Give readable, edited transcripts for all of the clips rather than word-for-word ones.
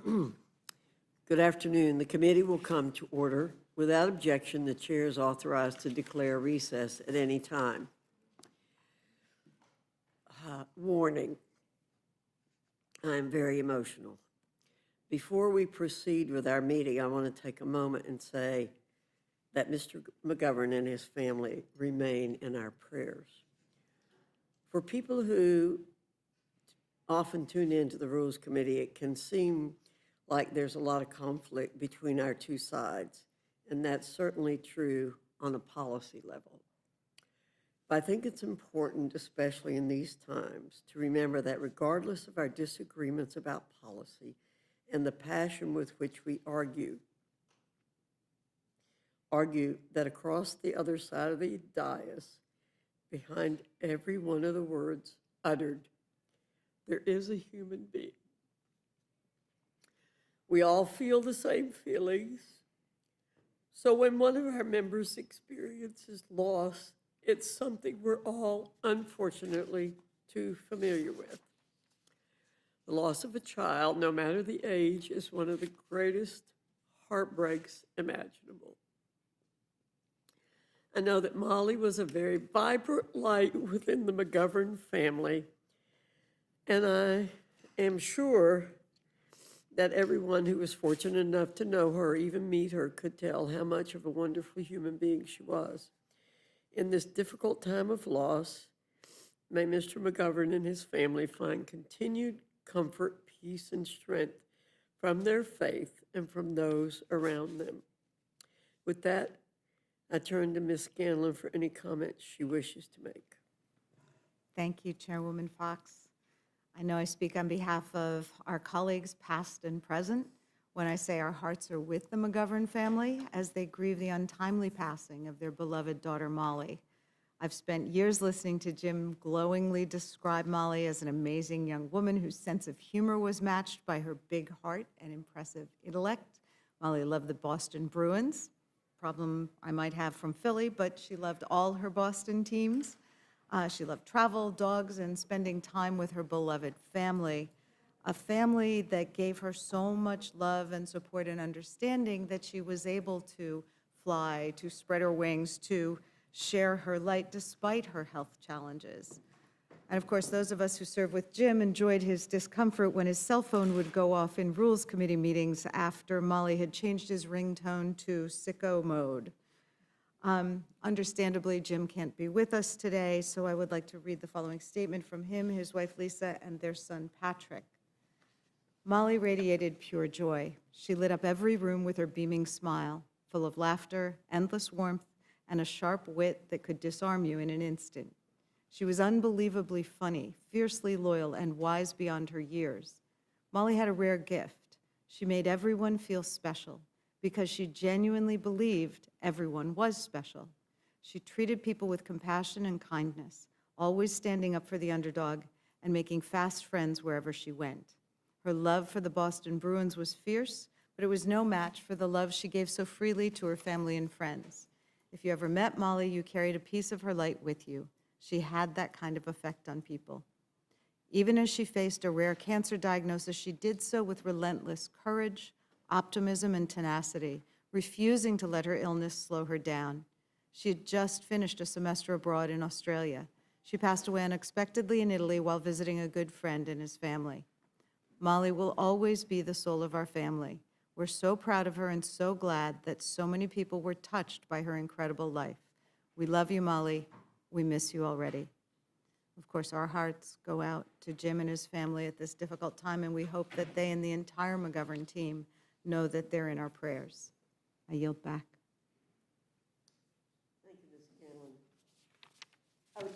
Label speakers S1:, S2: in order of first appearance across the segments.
S1: Good afternoon. The committee will come to order. Without objection, the chair is authorized to declare recess at any time. Warning, I am very emotional. Before we proceed with our meeting, I want to take a moment and say that Mr. McGovern and his family remain in our prayers. For people who often tune into the Rules Committee, it can seem like there's a lot of conflict between our two sides, and that's certainly true on a policy level. But I think it's important, especially in these times, to remember that regardless of our disagreements about policy and the passion with which we argue that across the other side of the dais, behind every one of the words uttered, there is a human being. We all feel the same feelings. So when one of our members experiences loss, it's something we're all, unfortunately, too familiar with. The loss of a child, no matter the age, is one of the greatest heartbreaks imaginable. I know that Molly was a very vibrant light within the McGovern family, and I am sure that everyone who was fortunate enough to know her, or even meet her, could tell how much of a wonderful human being she was. In this difficult time of loss, may Mr. McGovern and his family find continued comfort, peace, and strength from their faith and from those around them. With that, I turn to Ms. Scanlon for any comments she wishes to make.
S2: Thank you, Chairwoman Fox. I know I speak on behalf of our colleagues, past and present, when I say our hearts are with the McGovern family as they grieve the untimely passing of their beloved daughter, Molly. I've spent years listening to Jim glowingly describe Molly as an amazing young woman whose sense of humor was matched by her big heart and impressive intellect. Molly loved the Boston Bruins, problem I might have from Philly, but she loved all her Boston teams. She loved travel, dogs, and spending time with her beloved family, a family that gave her so much love and support and understanding that she was able to fly, to spread her wings, to share her light despite her health challenges. And of course, those of us who served with Jim enjoyed his discomfort when his cell phone would go off in Rules Committee meetings after Molly had changed his ringtone to sicko mode. Understandably, Jim can't be with us today, so I would like to read the following statement from him, his wife Lisa, and their son Patrick. Molly radiated pure joy. She lit up every room with her beaming smile, full of laughter, endless warmth, and a sharp wit that could disarm you in an instant. She was unbelievably funny, fiercely loyal, and wise beyond her years. Molly had a rare gift. She made everyone feel special because she genuinely believed everyone was special. She treated people with compassion and kindness, always standing up for the underdog and making fast friends wherever she went. Her love for the Boston Bruins was fierce, but it was no match for the love she gave so freely to her family and friends. If you ever met Molly, you carried a piece of her light with you. She had that kind of effect on people. Even as she faced a rare cancer diagnosis, she did so with relentless courage, optimism, and tenacity, refusing to let her illness slow her down. She had just finished a semester abroad in Australia. She passed away unexpectedly in Italy while visiting a good friend and his family. Molly will always be the soul of our family. We're so proud of her and so glad that so many people were touched by her incredible life. We love you, Molly. We miss you already. Of course, our hearts go out to Jim and his family at this difficult time, and we hope that they and the entire McGovern team know that they're in our prayers. I yield back.
S1: Thank you, Ms. Scanlon.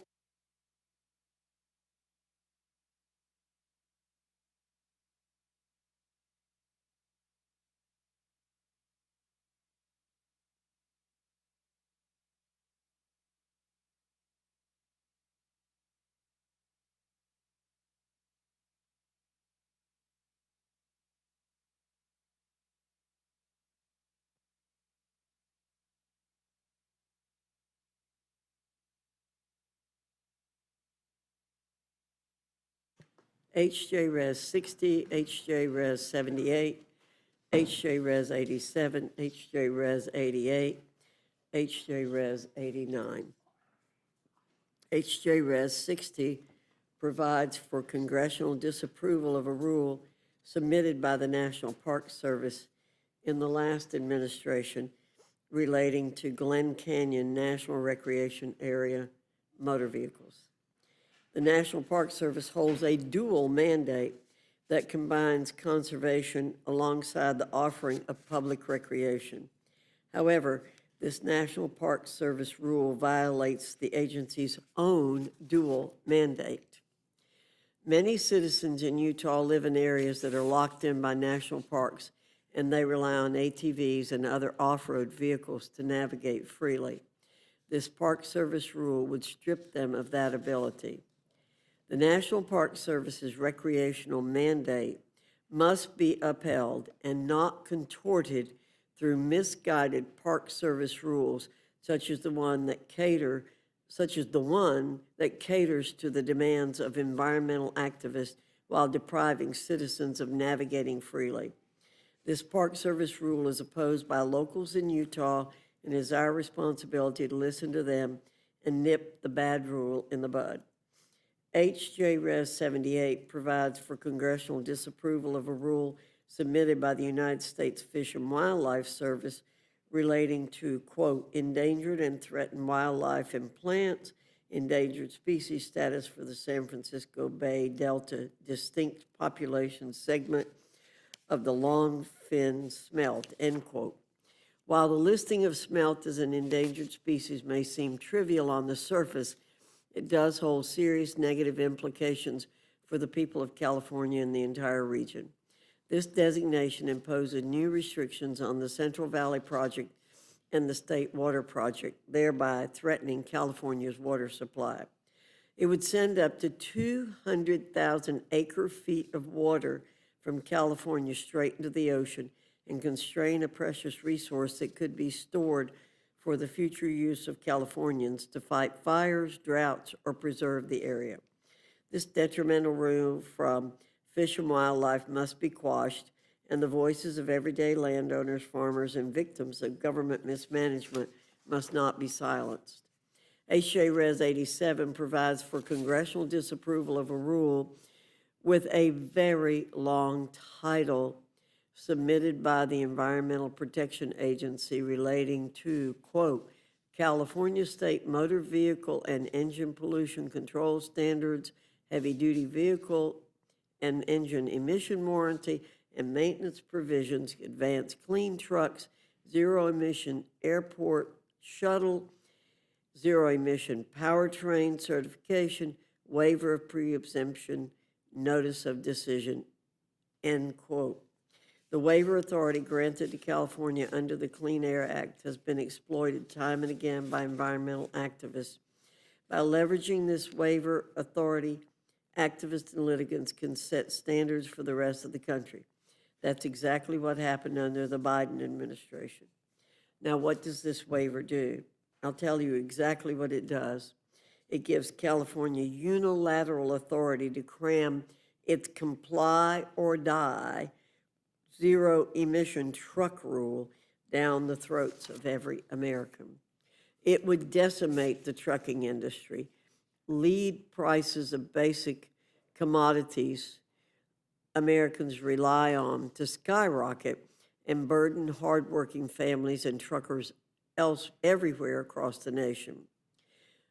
S1: HJ Res 60, HJ Res 78, HJ Res 87, HJ Res 88, HJ Res 89. HJ Res 60 provides for congressional disapproval of a rule submitted by the National Park Service in the last administration relating to Glen Canyon National Recreation Area motor vehicles. The National Park Service holds a dual mandate that combines conservation alongside the offering of public recreation. However, this National Park Service rule violates the agency's own dual mandate. Many citizens in Utah live in areas that are locked in by national parks, and they rely on ATVs and other off-road vehicles to navigate freely. This Park Service rule would strip them of that ability. The National Park Service's recreational mandate must be upheld and not contorted through misguided Park Service rules, such as the one that caters to the demands of environmental activists while depriving citizens of navigating freely. This Park Service rule is opposed by locals in Utah, and it is our responsibility to listen to them and nip the bad rule in the bud. HJ Res 78 provides for congressional disapproval of a rule submitted by the United States Fish and Wildlife Service relating to, quote, endangered and threatened wildlife and plants, endangered species status for the San Francisco Bay Delta distinct population segment of the long-fin smelt, end quote. While the listing of smelt as an endangered species may seem trivial on the surface, it does hold serious negative implications for the people of California and the entire region. This designation imposes new restrictions on the Central Valley Project and the State Water Project, thereby threatening California's water supply. It would send up to 200,000 acre-feet of water from California straight into the ocean and constrain a precious resource that could be stored for the future use of Californians to fight fires, droughts, or preserve the area. This detrimental rule from Fish and Wildlife must be quashed, and the voices of everyday landowners, farmers, and victims of government mismanagement must not be silenced. HJ Res 87 provides for congressional disapproval of a rule with a very long title submitted by the Environmental Protection Agency relating to, quote, California State Motor Vehicle and Engine Pollution Control Standards, Heavy-Duty Vehicle and Engine Emission Warranty, and Maintenance Provisions, Advanced Clean Trucks, Zero-Emission Airport Shuttle, Zero-Emission Powertrain Certification, Waiver of Pre-Exemption, Notice of Decision, end quote. The waiver authority granted to California under the Clean Air Act has been exploited time and again by environmental activists. By leveraging this waiver authority, activists and litigants can set standards for the rest of the country. That's exactly what happened under the Biden administration. Now, what does this waiver do? I'll tell you exactly what it does. It gives California unilateral authority to cram its comply or die zero-emission truck rule down the throats of every American. It would decimate the trucking industry, lead prices of basic commodities Americans rely on to skyrocket, and burden hardworking families and truckers everywhere across the nation.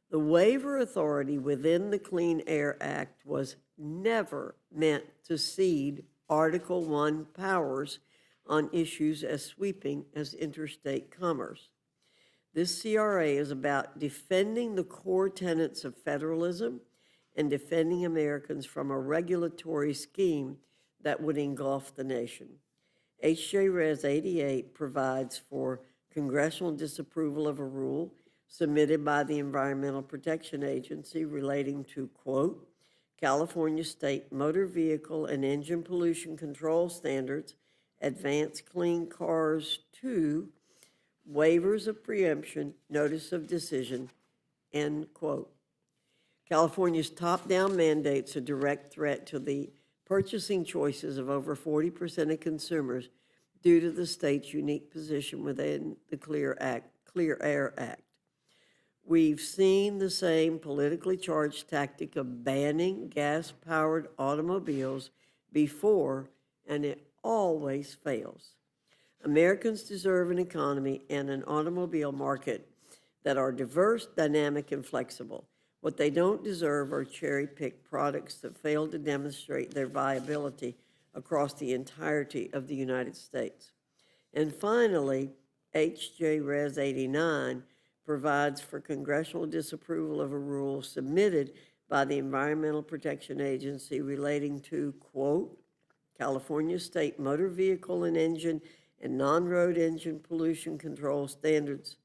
S1: The waiver authority within the Clean Air Act was never meant to cede Article 1 powers on issues as sweeping as interstate commerce. This CRA is about defending the core tenets of federalism and defending Americans from a regulatory scheme that would engulf the nation. HJ Res 88 provides for congressional disapproval of a rule submitted by the Environmental Protection Agency relating to, quote, California State Motor Vehicle and Engine Pollution Control Standards, Advanced Clean Cars 2, Waivers of Preemption, Notice of Decision, end quote. California's top-down mandates a direct threat to the purchasing choices of over 40% of consumers due to the state's unique position within the Clear Air Act. We've seen the same politically charged tactic of banning gas-powered automobiles before, and it always fails. Americans deserve an economy and an automobile market that are diverse, dynamic, and flexible. What they don't deserve are cherry-picked products that fail to demonstrate their viability across the entirety of the United States. And finally, H.J. Res. 89 provides for congressional disapproval of a rule submitted by the Environmental Protection Agency relating to, quote, California state motor vehicle and engine and non-road engine pollution control standards,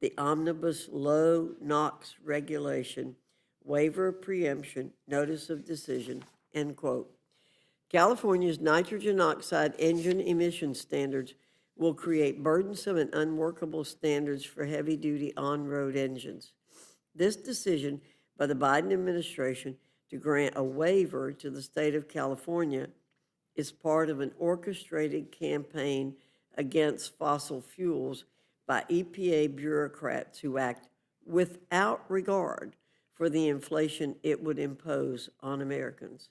S1: the omnibus low NOx regulation, waiver of preemption, notice of decision, end quote. California's nitrogen oxide engine emission standards will create burdensome and unworkable standards for heavy-duty on-road engines. This decision by the Biden administration to grant a waiver to the state of California is part of an orchestrated campaign against fossil fuels by EPA bureaucrats who act without regard for the inflation it would impose on Americans.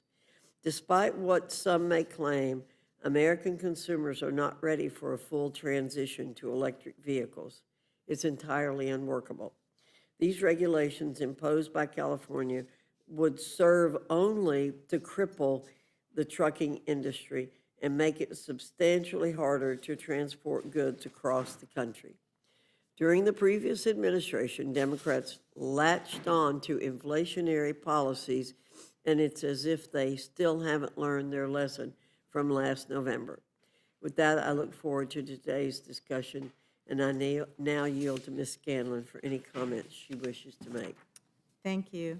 S1: Despite what some may claim, American consumers are not ready for a full transition to electric vehicles. It's entirely unworkable. These regulations imposed by California would serve only to cripple the trucking industry and make it substantially harder to transport goods across the country. During the previous administration, Democrats latched on to inflationary policies, and it's as if they still haven't learned their lesson from last November. With that, I look forward to today's discussion, and I now yield to Ms. Scanlon for any comments she wishes to make.
S2: Thank you.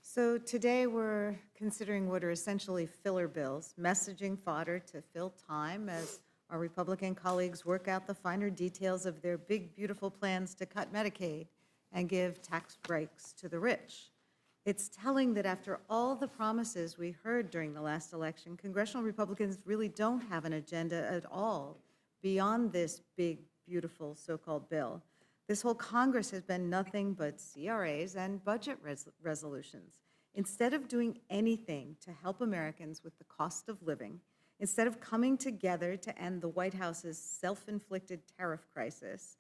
S2: So today we're considering what are essentially filler bills, messaging fodder to fill time as our Republican colleagues work out the finer details of their big, beautiful plans to cut Medicaid and give tax breaks to the rich. It's telling that after all the promises we heard during the last election, congressional Republicans really don't have an agenda at all beyond this big, beautiful so-called bill. This whole Congress has been nothing but CRAs and budget resolutions. Instead of doing anything to help Americans with the cost of living, instead of coming together to end the White House's self-inflicted tariff crisis,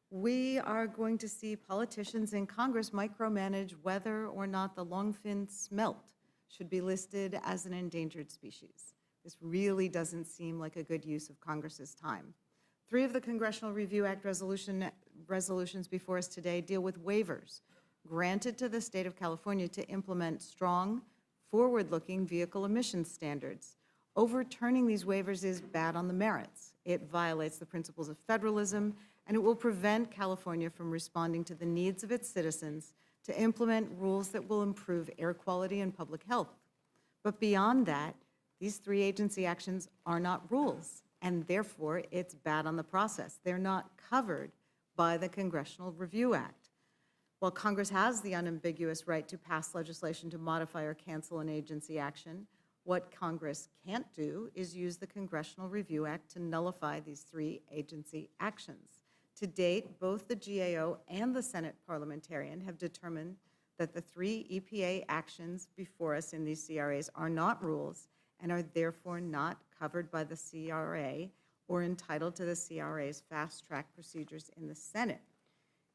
S2: we are going to see politicians in Congress micromanage whether or not the longfin smelt should be listed as an endangered species. This really doesn't seem like a good use of Congress's time. 3 of the Congressional Review Act resolutions before us today deal with waivers granted to the state of California to implement strong, forward-looking vehicle emissions standards. Overturning these waivers is bad on the merits. It violates the principles of federalism, and it will prevent California from responding to the needs of its citizens to implement rules that will improve air quality and public health. But beyond that, these 3 agency actions are not rules, and therefore it's bad on the process. They're not covered by the Congressional Review Act. While Congress has the unambiguous right to pass legislation to modify or cancel an agency action, what Congress can't do is use the Congressional Review Act to nullify these 3 agency actions. To date, both the GAO and the Senate parliamentarian have determined that the 3 EPA actions before us in these CRAs are not rules and are therefore not covered by the CRA or entitled to the CRA's fast-track procedures in the Senate.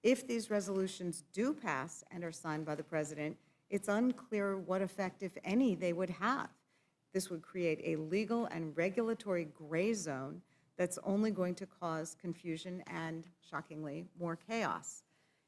S2: If these resolutions do pass and are signed by the President, it's unclear what effect, if any, they would have. This would create a legal and regulatory gray zone that's only going to cause confusion and, shockingly, more chaos.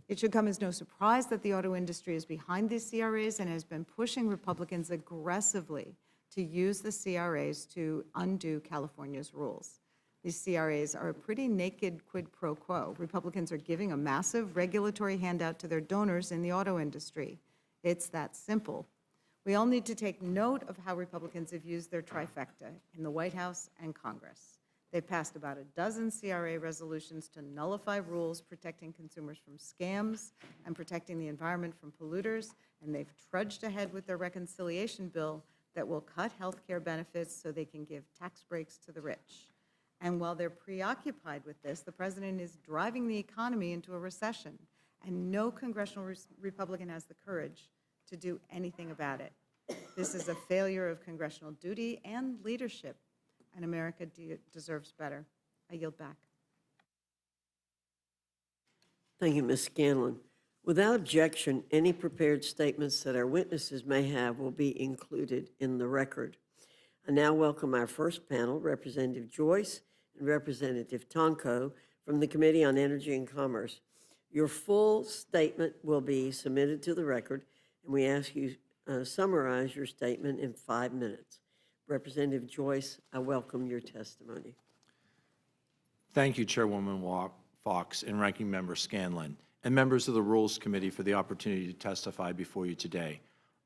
S2: It should come as no surprise that the auto industry is behind these CRAs and has been pushing Republicans aggressively to use the CRAs to undo California's rules. These CRAs are a pretty naked quid pro quo. Republicans are giving a massive regulatory handout to their donors in the auto industry. It's that simple. We all need to take note of how Republicans have used their trifecta in the White House and Congress. They passed about a dozen CRA resolutions to nullify rules protecting consumers from scams and protecting the environment from polluters, and they've trudged ahead with their reconciliation bill that will cut health care benefits so they can give tax breaks to the rich. And while they're preoccupied with this, the president is driving the economy into a recession, and no congressional Republican has the courage to do anything about it. This is a failure of congressional duty and leadership, and America deserves better. I yield back.
S1: Thank you, Ms. Scanlon. Without objection, any prepared statements that our witnesses may have will be included in the record. I now welcome our first panel, Representative Joyce and Representative Tonko from the Committee on Energy and Commerce. Your full statement will be submitted to the record, and we ask you summarize your statement in 5 minutes. Representative Joyce, I welcome your testimony.
S3: Thank you, Chairwoman Fox and Ranking Member Scanlon, and members of the Rules Committee for the opportunity to testify before you today.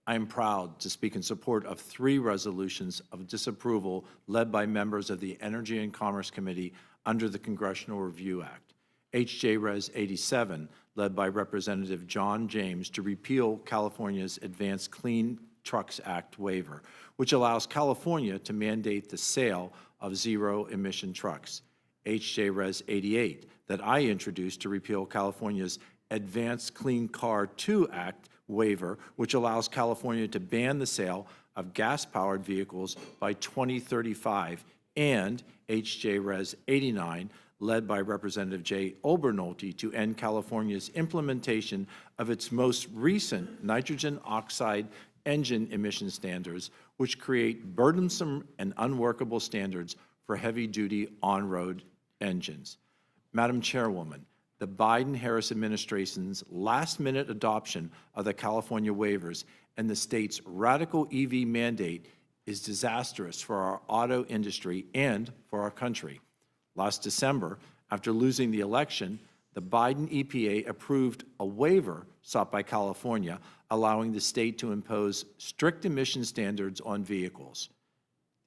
S3: I am proud to speak in support of 3 resolutions of disapproval led by members of the Energy and Commerce Committee under the Congressional Review Act. H.J. Res. 87, led by Representative John James, to repeal California's Advanced Clean Trucks Act waiver, which allows California to mandate the sale of zero-emission trucks. H.J. Res. 88, that I introduced to repeal California's Advanced Clean Car 2 Act waiver, which allows California to ban the sale of gas-powered vehicles by 2035, and H.J. Res. 89, led by Representative Jay Obernolte, to end California's implementation of its most recent nitrogen oxide engine emission standards, which create burdensome and unworkable standards for heavy-duty on-road engines. Madam Chairwoman, the Biden-Harris administration's last-minute adoption of the California waivers and the state's radical EV mandate is disastrous for our auto industry and for our country. Last December, after losing the election, the Biden EPA approved a waiver sought by California, allowing the state to impose strict emission standards on vehicles.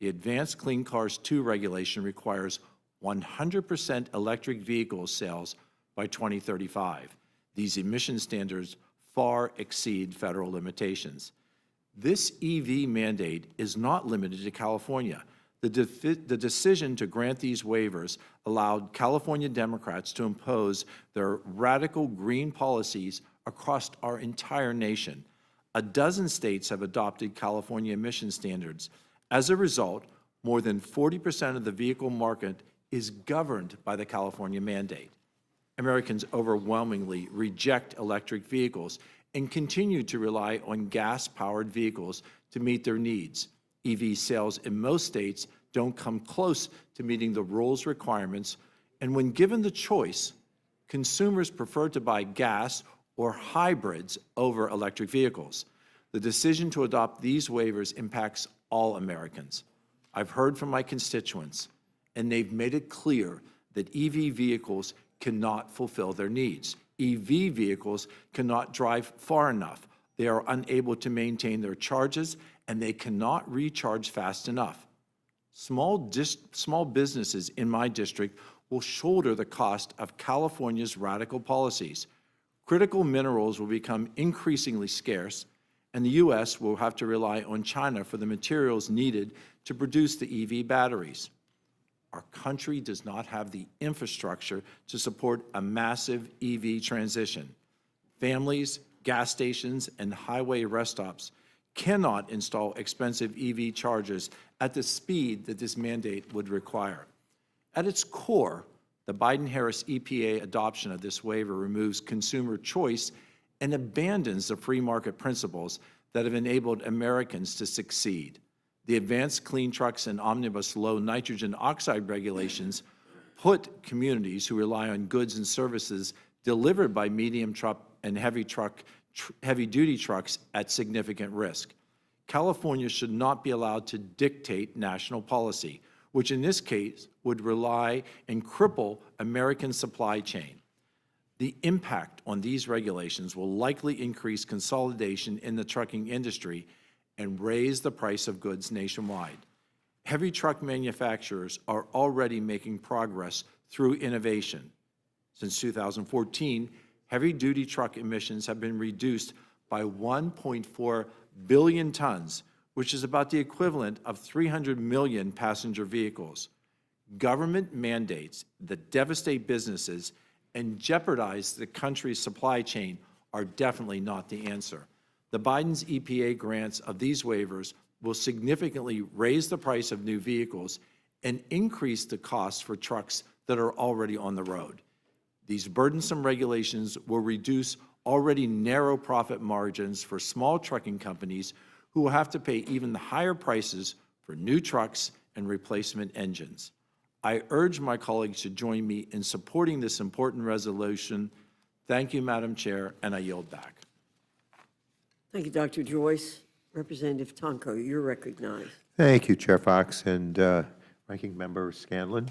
S3: The Advanced Clean Cars 2 regulation requires 100% electric vehicle sales by 2035. These emission standards far exceed federal limitations. This EV mandate is not limited to California. The decision to grant these waivers allowed California Democrats to impose their radical green policies across our entire nation. A dozen states have adopted California emission standards. As a result, more than 40% of the vehicle market is governed by the California mandate. Americans overwhelmingly reject electric vehicles and continue to rely on gas-powered vehicles to meet their needs. EV sales in most states don't come close to meeting the rules requirements, and when given the choice, consumers prefer to buy gas or hybrids over electric vehicles. The decision to adopt these waivers impacts all Americans. I've heard from my constituents, and they've made it clear that EV vehicles cannot fulfill their needs. EV vehicles cannot drive far enough. They are unable to maintain their charges, and they cannot recharge fast enough. Small businesses in my district will shoulder the cost of California's radical policies. Critical minerals will become increasingly scarce, and the U.S. will have to rely on China for the materials needed to produce the EV batteries. Our country does not have the infrastructure to support a massive EV transition. Families, gas stations, and highway rest stops cannot install expensive EV chargers at the speed that this mandate would require. At its core, the Biden-Harris EPA adoption of this waiver removes consumer choice and abandons the free market principles that have enabled Americans to succeed. The Advanced Clean Trucks and Omnibus Low Nitrogen Oxide regulations put communities who rely on goods and services delivered by medium truck and heavy-duty trucks at significant risk. California should not be allowed to dictate national policy, which in this case would rely and cripple American supply chain. The impact on these regulations will likely increase consolidation in the trucking industry and raise the price of goods nationwide. heavy truck manufacturers are already making progress through innovation. Since 2014, heavy-duty truck emissions have been reduced by 1.4 billion tons, which is about the equivalent of 300 million passenger vehicles. Government mandates that devastate businesses and jeopardize the country's supply chain are definitely not the answer. The Biden's EPA grants of these waivers will significantly raise the price of new vehicles and increase the costs for trucks that are already on the road. These burdensome regulations will reduce already narrow profit margins for small trucking companies who will have to pay even higher prices for new trucks and replacement engines. I urge my colleagues to join me in supporting this important resolution. Thank you, Madam Chair, and I yield back.
S1: Thank you, Dr. Joyce. Representative Tonko, you're recognized.
S4: Thank you, Chair Fox and Ranking Member Scanlon,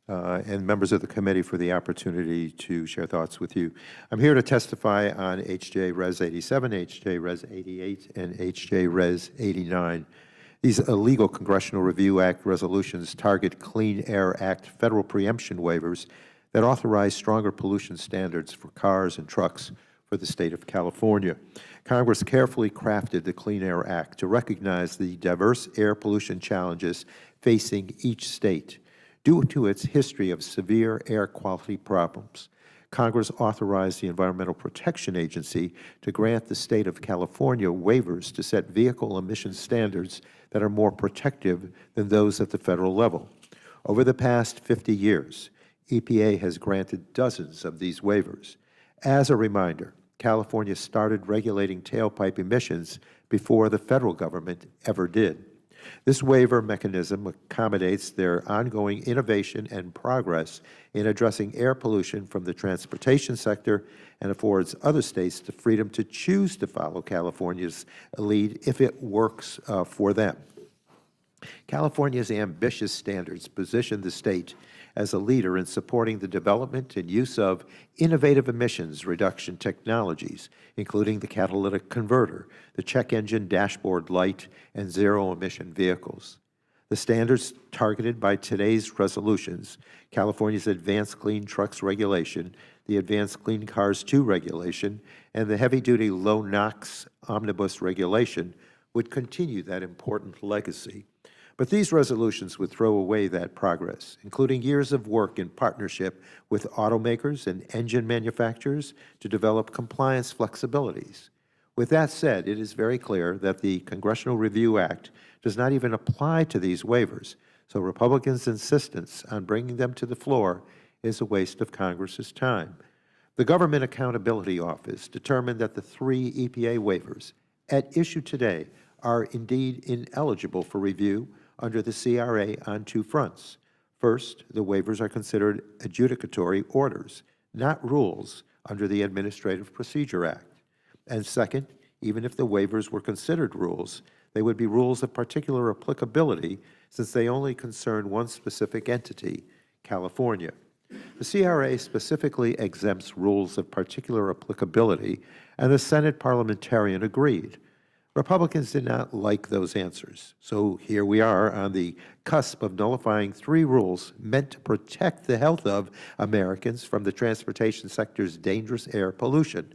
S4: and members of the committee for the opportunity to share thoughts with you. I'm here to testify on HJ Res 87, HJ Res 88, and HJ Res 89. These illegal Congressional Review Act resolutions target Clean Air Act federal preemption waivers that authorize stronger pollution standards for cars and trucks for the state of California. Congress carefully crafted the Clean Air Act to recognize the diverse air pollution challenges facing each state. Due to its history of severe air quality problems, Congress authorized the Environmental Protection Agency to grant the state of California waivers to set vehicle emission standards that are more protective than those at the federal level. Over the past 50 years, EPA has granted dozens of these waivers. As a reminder, California started regulating tailpipe emissions before the federal government ever did. This waiver mechanism accommodates their ongoing innovation and progress in addressing air pollution from the transportation sector and affords other states the freedom to choose to follow California's lead if it works for them. California's ambitious standards position the state as a leader in supporting the development and use of innovative emissions reduction technologies, including the catalytic converter, the check engine dashboard light, and zero-emission vehicles. The standards targeted by today's resolutions, California's Advanced Clean Trucks Regulation, the Advanced Clean Cars 2 Regulation, and the Heavy-Duty Low NOx Omnibus Regulation, would continue that important legacy. But these resolutions would throw away that progress, including years of work in partnership with automakers and engine manufacturers to develop compliance flexibilities. With that said, it is very clear that the Congressional Review Act does not even apply to these waivers, so Republicans' insistence on bringing them to the floor is a waste of Congress's time. The Government Accountability Office determined that the 3 EPA waivers at issue today are indeed ineligible for review under the CRA on 2 fronts. First, the waivers are considered adjudicatory orders, not rules under the Administrative Procedure Act. And second, even if the waivers were considered rules, they would be rules of particular applicability since they only concern one specific entity, California. The CRA specifically exempts rules of particular applicability, and the Senate parliamentarian agreed. Republicans did not like those answers, so here we are on the cusp of nullifying 3 rules meant to protect the health of Americans from the transportation sector's dangerous air pollution.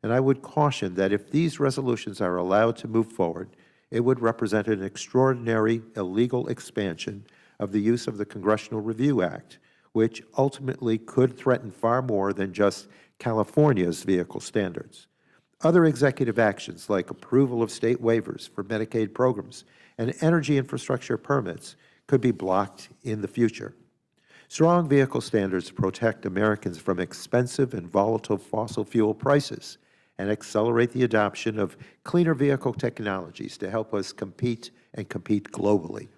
S4: And I would caution that if these resolutions are allowed to move forward, it would represent an extraordinary illegal expansion of the use of the Congressional Review Act, which ultimately could threaten far more than just California's vehicle standards. Other executive actions like approval of state waivers for Medicaid programs and energy infrastructure permits could be blocked in the future. Strong vehicle standards protect Americans from expensive and volatile fossil fuel prices and accelerate the adoption of cleaner vehicle technologies to help us compete and compete globally.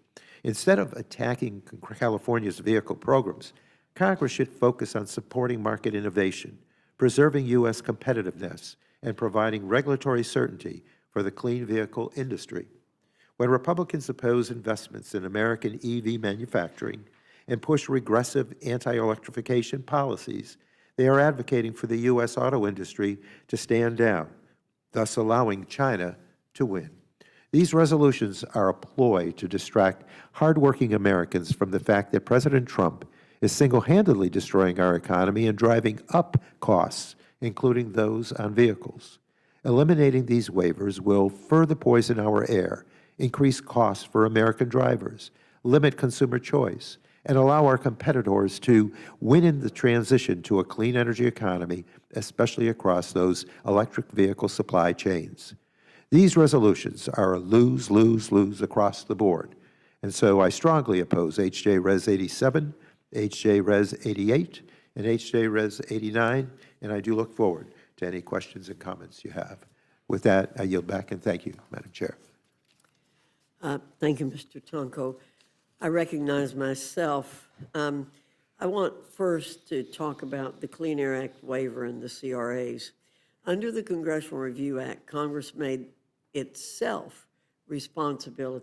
S4: Instead of attacking California's vehicle programs, Congress should focus on supporting market innovation, preserving U.S. competitiveness, and providing regulatory certainty for the clean vehicle industry. When Republicans oppose investments in American EV manufacturing and push regressive anti-electrification policies, they are advocating for the U.S. auto industry to stand down, thus allowing China to win. These resolutions are a ploy to distract hardworking Americans from the fact that President Trump is single-handedly destroying our economy and driving up costs, including those on vehicles. Eliminating these waivers will further poison our air, increase costs for American drivers, limit consumer choice, and allow our competitors to win in the transition to a clean energy economy, especially across those electric vehicle supply chains. These resolutions are a lose, lose, lose across the board. And so I strongly oppose H.J. Res. 87, H.J. Res. 88, and H.J. Res. 89, and I do look forward to any questions and comments you have. With that, I yield back, and thank you, Madam Chair.
S1: Thank you, Mr. Tonko. I recognize myself. I want first to talk about the Clean Air Act waiver and the CRAs. Under the Congressional Review Act, Congress made itself responsible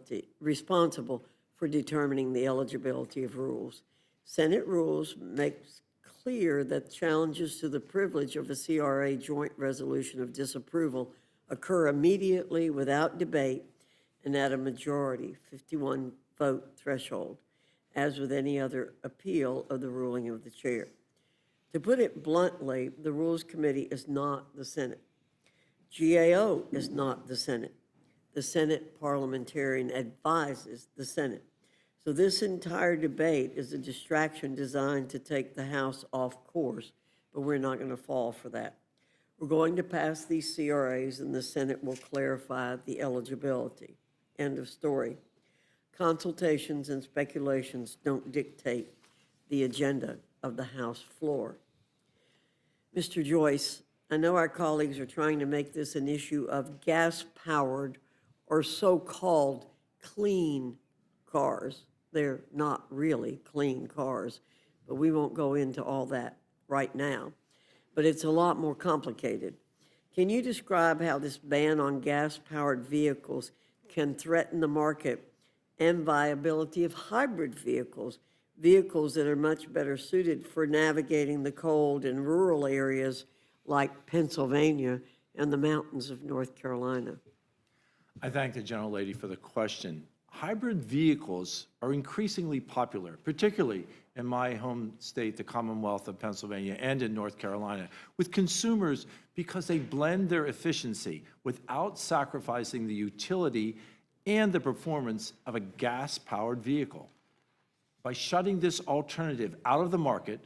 S1: for determining the eligibility of rules. Senate rules makes clear that challenges to the privilege of a CRA joint resolution of disapproval occur immediately without debate and at a majority, 51 vote threshold, as with any other appeal of the ruling of the chair. To put it bluntly, the Rules Committee is not the Senate. GAO is not the Senate. The Senate parliamentarian advises the Senate. So this entire debate is a distraction designed to take the House off course, but we're not going to fall for that. We're going to pass these CRAs, and the Senate will clarify the eligibility. End of story. Consultations and speculations don't dictate the agenda of the House floor. Mr. Joyce, I know our colleagues are trying to make this an issue of gas-powered or so-called clean cars. They're not really clean cars, but we won't go into all that right now. But it's a lot more complicated. Can you describe how this ban on gas-powered vehicles can threaten the market and viability of hybrid vehicles, vehicles that are much better suited for navigating the cold in rural areas like Pennsylvania and the mountains of North Carolina?
S3: I thank the gentlelady for the question. Hybrid vehicles are increasingly popular, particularly in my home state, the Commonwealth of Pennsylvania, and in North Carolina, with consumers because they blend their efficiency without sacrificing the utility and the performance of a gas-powered vehicle. By shutting this alternative out of the market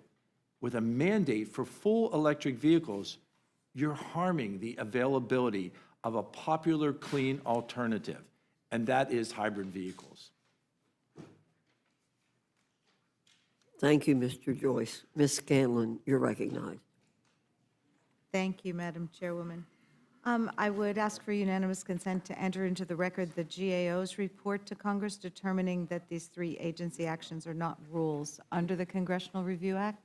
S3: with a mandate for full electric vehicles, you're harming the availability of a popular clean alternative, and that is hybrid vehicles.
S1: Thank you, Mr. Joyce. Ms. Scanlon, you're recognized.
S2: Thank you, Madam Chairwoman. I would ask for unanimous consent to enter into the record the GAO's report to Congress determining that these 3 agency actions are not rules under the Congressional Review Act.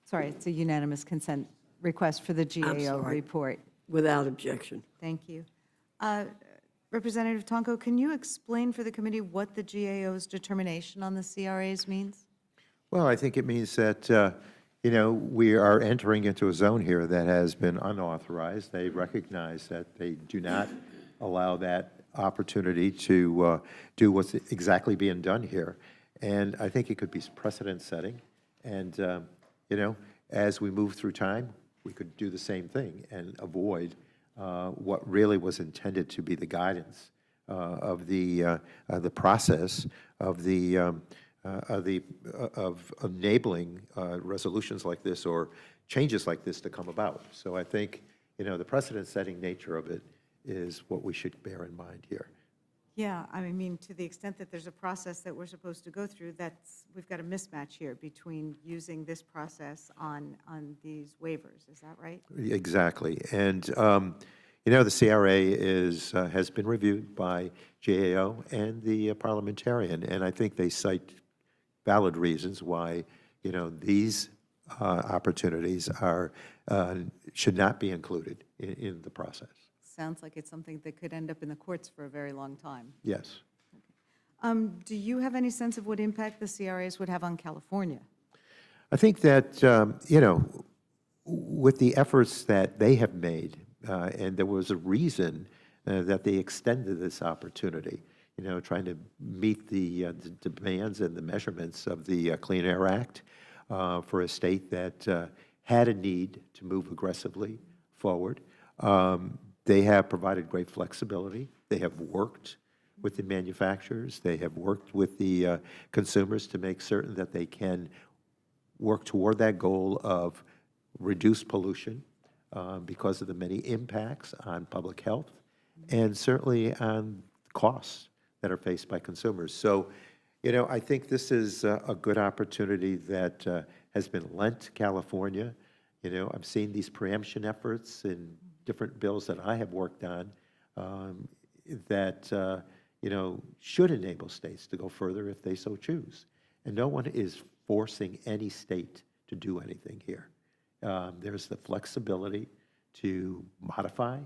S2: Sorry, it's a unanimous consent request for the GAO report.
S1: Without objection.
S2: Thank you. Representative Tonko, can you explain for the committee what the GAO's determination on the CRAs means?
S4: Well, I think it means that, we are entering into a zone here that has been unauthorized. They recognize that they do not allow that opportunity to do what's exactly being done here. And I think it could be precedent-setting. And, as we move through time, we could do the same thing and avoid what really was intended to be the guidance of the process of enabling resolutions like this or changes like this to come about. So I think, the precedent-setting nature of it is what we should bear in mind here.
S2: Yeah, I mean, to the extent that there's a process that we're supposed to go through, we've got a mismatch here between using this process on these waivers. Is that right?
S4: Exactly. And, the CRA has been reviewed by GAO and the parliamentarian, and I think they cite valid reasons why, these opportunities should not be included in the process.
S2: Sounds like it's something that could end up in the courts for a very long time.
S4: Yes.
S2: Do you have any sense of what impact the CRAs would have on California?
S4: I think that, with the efforts that they have made And there was a reason that they extended this opportunity, trying to meet the demands and the measurements of the Clean Air Act for a state that had a need to move aggressively forward. They have provided great flexibility. They have worked with the manufacturers. They have worked with the consumers to make certain that they can work toward that goal of reduced pollution because of the many impacts on public health and certainly on costs that are faced by consumers. So, I think this is a good opportunity that has been lent to California. I've seen these preemption efforts in different bills that I have worked on that, should enable states to go further if they so choose. And no one is forcing any state to do anything here. There's the flexibility to modify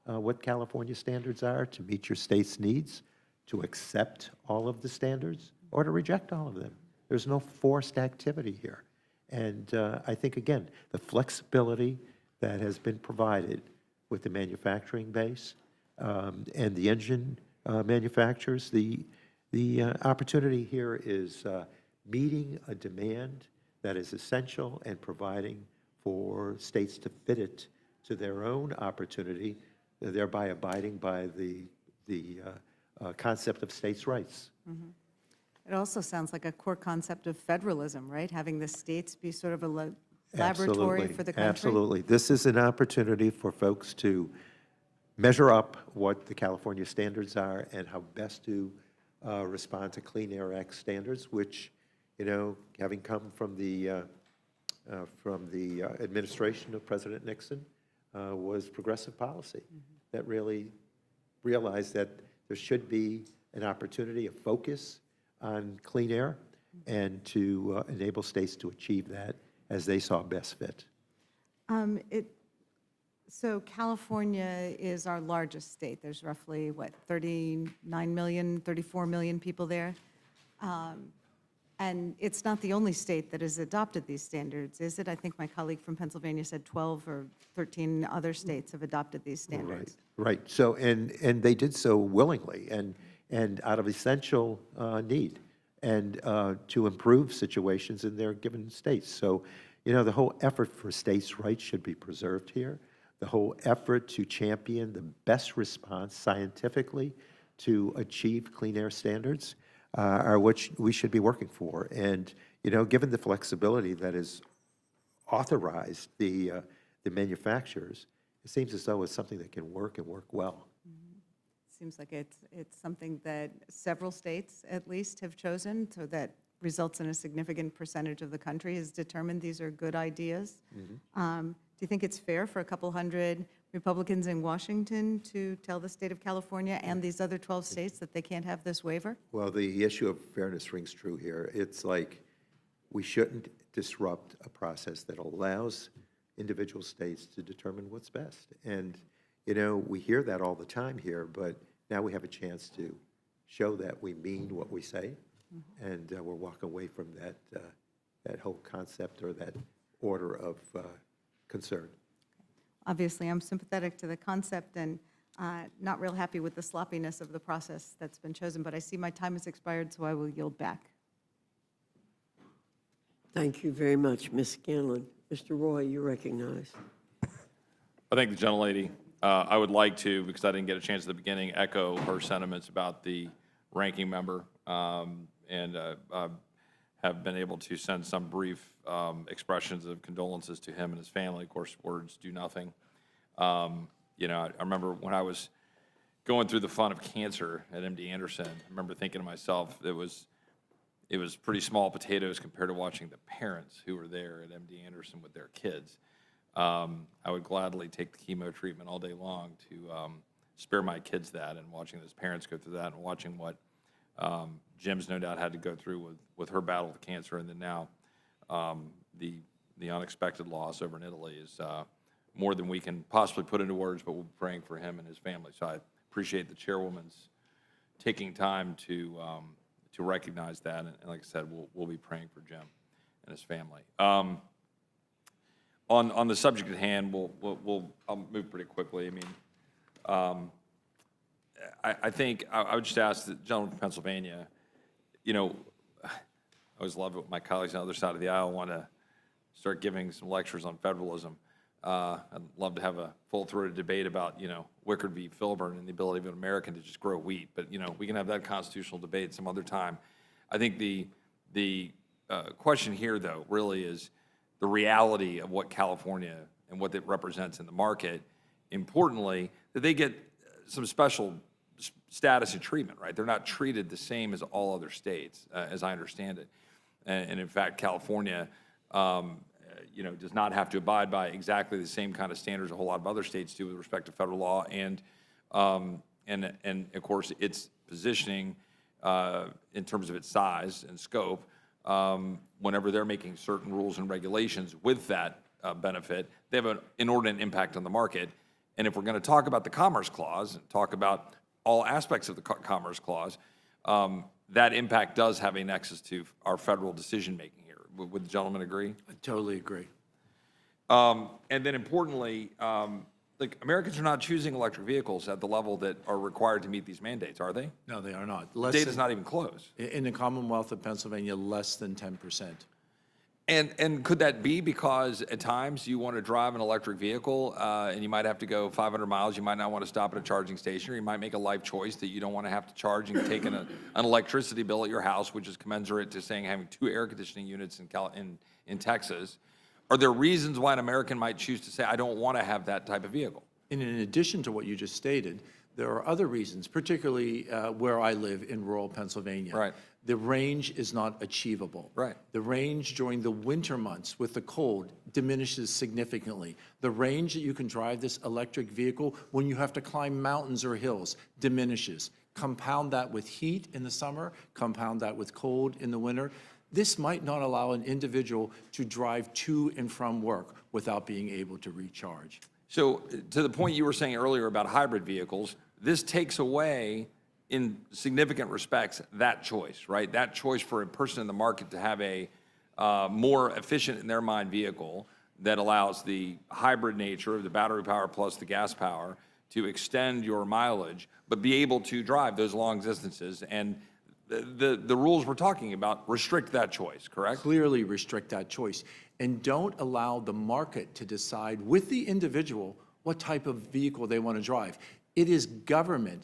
S4: what California standards are to meet your state's needs, to accept all of the standards, or to reject all of them. There's no forced activity here. And I think, again, the flexibility that has been provided with the manufacturing base and the engine manufacturers, the opportunity here is meeting a demand that is essential and providing for states to fit it to their own opportunity, thereby abiding by the concept of states' rights.
S2: Mm-hmm. It also sounds like a core concept of federalism, right? Having the states be sort of a laboratory for the country.
S4: Absolutely. This is an opportunity for folks to measure up what the California standards are and how best to respond to Clean Air Act standards, which, having come from the administration of President Nixon, was progressive policy that really realized that there should be an opportunity, a focus on clean air, and to enable states to achieve that as they saw best fit.
S2: So California is our largest state. There's roughly, 39 million, 34 million people there. And it's not the only state that has adopted these standards, is it? I think my colleague from Pennsylvania said 12 or 13 other states have adopted these standards.
S4: Right. So, and they did so willingly and out of essential need and to improve situations in their given states. So, the whole effort for states' rights should be preserved here. The whole effort to champion the best response scientifically to achieve clean air standards are what we should be working for. And, given the flexibility that is authorized the manufacturers, it seems as though it's something that can work and work well.
S2: Seems like it's something that several states, at least, have chosen, so that results in a significant percentage of the country has determined these are good ideas. Do you think it's fair for a couple hundred Republicans in Washington to tell the state of California and these other 12 states that they can't have this waiver?
S4: Well, the issue of fairness rings true here. It's like we shouldn't disrupt a process that allows individual states to determine what's best. And, we hear that all the time here, but now we have a chance to show that we mean what we say, and we're walking away from that whole concept or that order of concern.
S2: Obviously, I'm sympathetic to the concept and not real happy with the sloppiness of the process that's been chosen, but I see my time has expired, so I will yield back.
S1: Thank you very much, Ms. Scanlon. Mr. Roy, you're recognized.
S5: I thank the gentlelady. I would like to, because I didn't get a chance at the beginning, echo her sentiments about the ranking member, and have been able to send some brief expressions of condolences to him and his family. Of course, words do nothing. I remember when I was going through the fun of cancer at MD Anderson, I remember thinking to myself, it was pretty small potatoes compared to watching the parents who were there at MD Anderson with their kids. I would gladly take the chemo treatment all day long to spare my kids that, and watching those parents go through that and watching what Jim's no doubt had to go through with her battle with cancer, and then now the unexpected loss over in Italy is more than we can possibly put into words, but we'll be praying for him and his family. So I appreciate the chairwoman's taking time to recognize that, and like I said, we'll be praying for Jim and his family. On the subject at hand, I'll move pretty quickly. I mean, I think I would just ask the gentleman from Pennsylvania, you know, I always love it when my colleagues on the other side of the aisle want to start giving some lectures on federalism. I'd love to have a full-throated debate about, you know, Wickard v. Filburn and the ability of an American to just grow wheat. But, you know, we can have that constitutional debate some other time. I think the question here, though, really is the reality of what California and what it represents in the market. Importantly, that they get some special status and treatment, right? They're not treated the same as all other states, as I understand it. And in fact, California, you know, does not have to abide by exactly the same kind of standards a whole lot of other states do with respect to federal law, and of course its positioning in terms of its size and scope. Whenever they're making certain rules and regulations with that benefit, they have an inordinate impact on the market. And if we're going to talk about the Commerce Clause and talk about all aspects of the Commerce Clause, that impact does have a nexus to our federal decision-making here. Would the gentleman agree?
S3: I totally agree.
S5: And then importantly, like Americans are not choosing electric vehicles at the level that are required to meet these mandates, are they?
S3: No, they are not.
S5: The data's not even close.
S3: In the Commonwealth of Pennsylvania, less than 10%.
S5: And could that be because at times you want to drive an electric vehicle and you might have to go 500 miles, you might not want to stop at a charging station, or you might make a life choice that you don't want to have to charge and take an electricity bill at your house, which is commensurate to saying having 2 air conditioning units in Texas. Are there reasons why an American might choose to say, I don't want to have that type of vehicle?
S3: And in addition to what you just stated, there are other reasons, particularly where I live in rural Pennsylvania.
S5: Right.
S3: The range is not achievable.
S5: Right.
S3: The range during the winter months with the cold diminishes significantly. The range that you can drive this electric vehicle when you have to climb mountains or hills diminishes. Compound that with heat in the summer, compound that with cold in the winter. This might not allow an individual to drive to and from work without being able to recharge.
S5: So to the point you were saying earlier about hybrid vehicles, this takes away, in significant respects, that choice, right? That choice for a person in the market to have a more efficient, in their mind, vehicle that allows the hybrid nature of the battery power plus the gas power to extend your mileage, but be able to drive those long distances. And the rules we're talking about restrict that choice, correct?
S3: Clearly restrict that choice. And don't allow the market to decide with the individual what type of vehicle they want to drive. It is government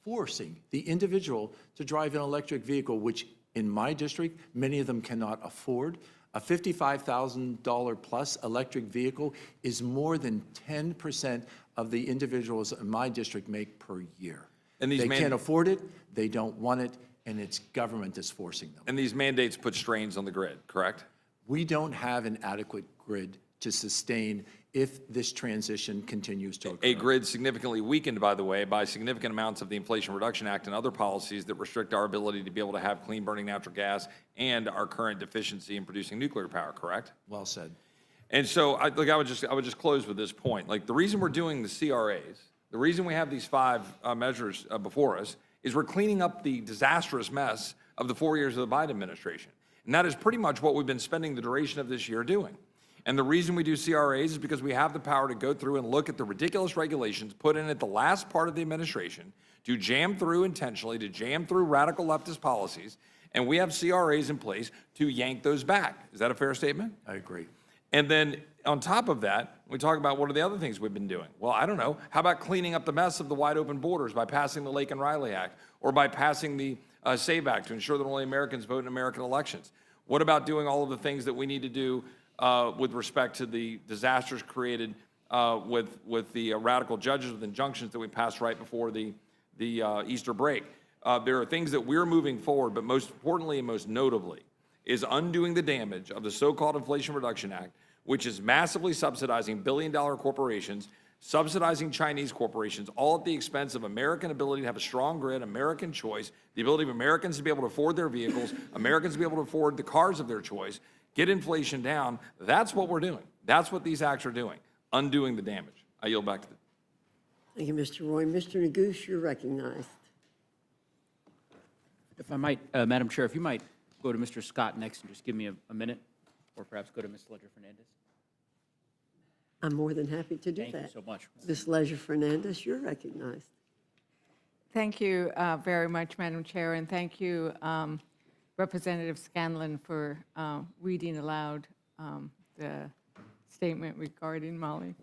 S3: forcing the individual to drive an electric vehicle, which in my district, many of them cannot afford. A $55,000 plus electric vehicle is more than 10% of the individuals in my district make per year.
S5: And these
S3: they can't afford it, they don't want it, and it's government that's forcing them.
S5: And these mandates put strains on the grid, correct?
S3: We don't have an adequate grid to sustain if this transition continues to occur.
S5: A grid significantly weakened, by the way, by significant amounts of the Inflation Reduction Act and other policies that restrict our ability to be able to have clean burning natural gas and our current deficiency in producing nuclear power, correct?
S3: Well said.
S5: And so, I would just close with this point. Like, the reason we're doing the CRAs, the reason we have these 5 measures before us is we're cleaning up the disastrous mess of the 4 years of the Biden administration. And that is pretty much what we've been spending the duration of this year doing. And the reason we do CRAs is because we have the power to go through and look at the ridiculous regulations put in at the last part of the administration to jam through intentionally, to jam through radical leftist policies, and we have CRAs in place to yank those back. Is that a fair statement?
S3: I agree.
S5: And then on top of that, we talk about what are the other things we've been doing. Well, I don't know. How about cleaning up the mess of the wide open borders by passing the Lake and Riley Act, or by passing the SAVE Act to ensure that only Americans vote in American elections? What about doing all of the things that we need to do with respect to the disasters created with the radical judges with injunctions that we passed right before the Easter break? There are things that we're moving forward, but most importantly and most notably is undoing the damage of the so-called Inflation Reduction Act, which is massively subsidizing billion-dollar corporations, subsidizing Chinese corporations, all at the expense of American ability to have a strong grid, American choice, the ability of Americans to be able to afford their vehicles, Americans to be able to afford the cars of their choice, get inflation down. That's what we're doing. That's what these acts are doing, undoing the damage. I yield back to the...
S1: Thank you, Mr. Roy. Mr. Neguse, you're recognized.
S6: If I might, Madam Chair, if you might go to Mr. Scott next and just give me a minute. or perhaps go to Ms. Ledger-Fernandez?
S1: I'm more than happy to do
S6: Thank you
S1: that.
S6: so much.
S1: Ms. Leisure-Fernandez, you're recognized.
S7: Thank you very much, Madam Chair, and thank you, Representative Scanlon, for reading aloud the statement regarding Molly.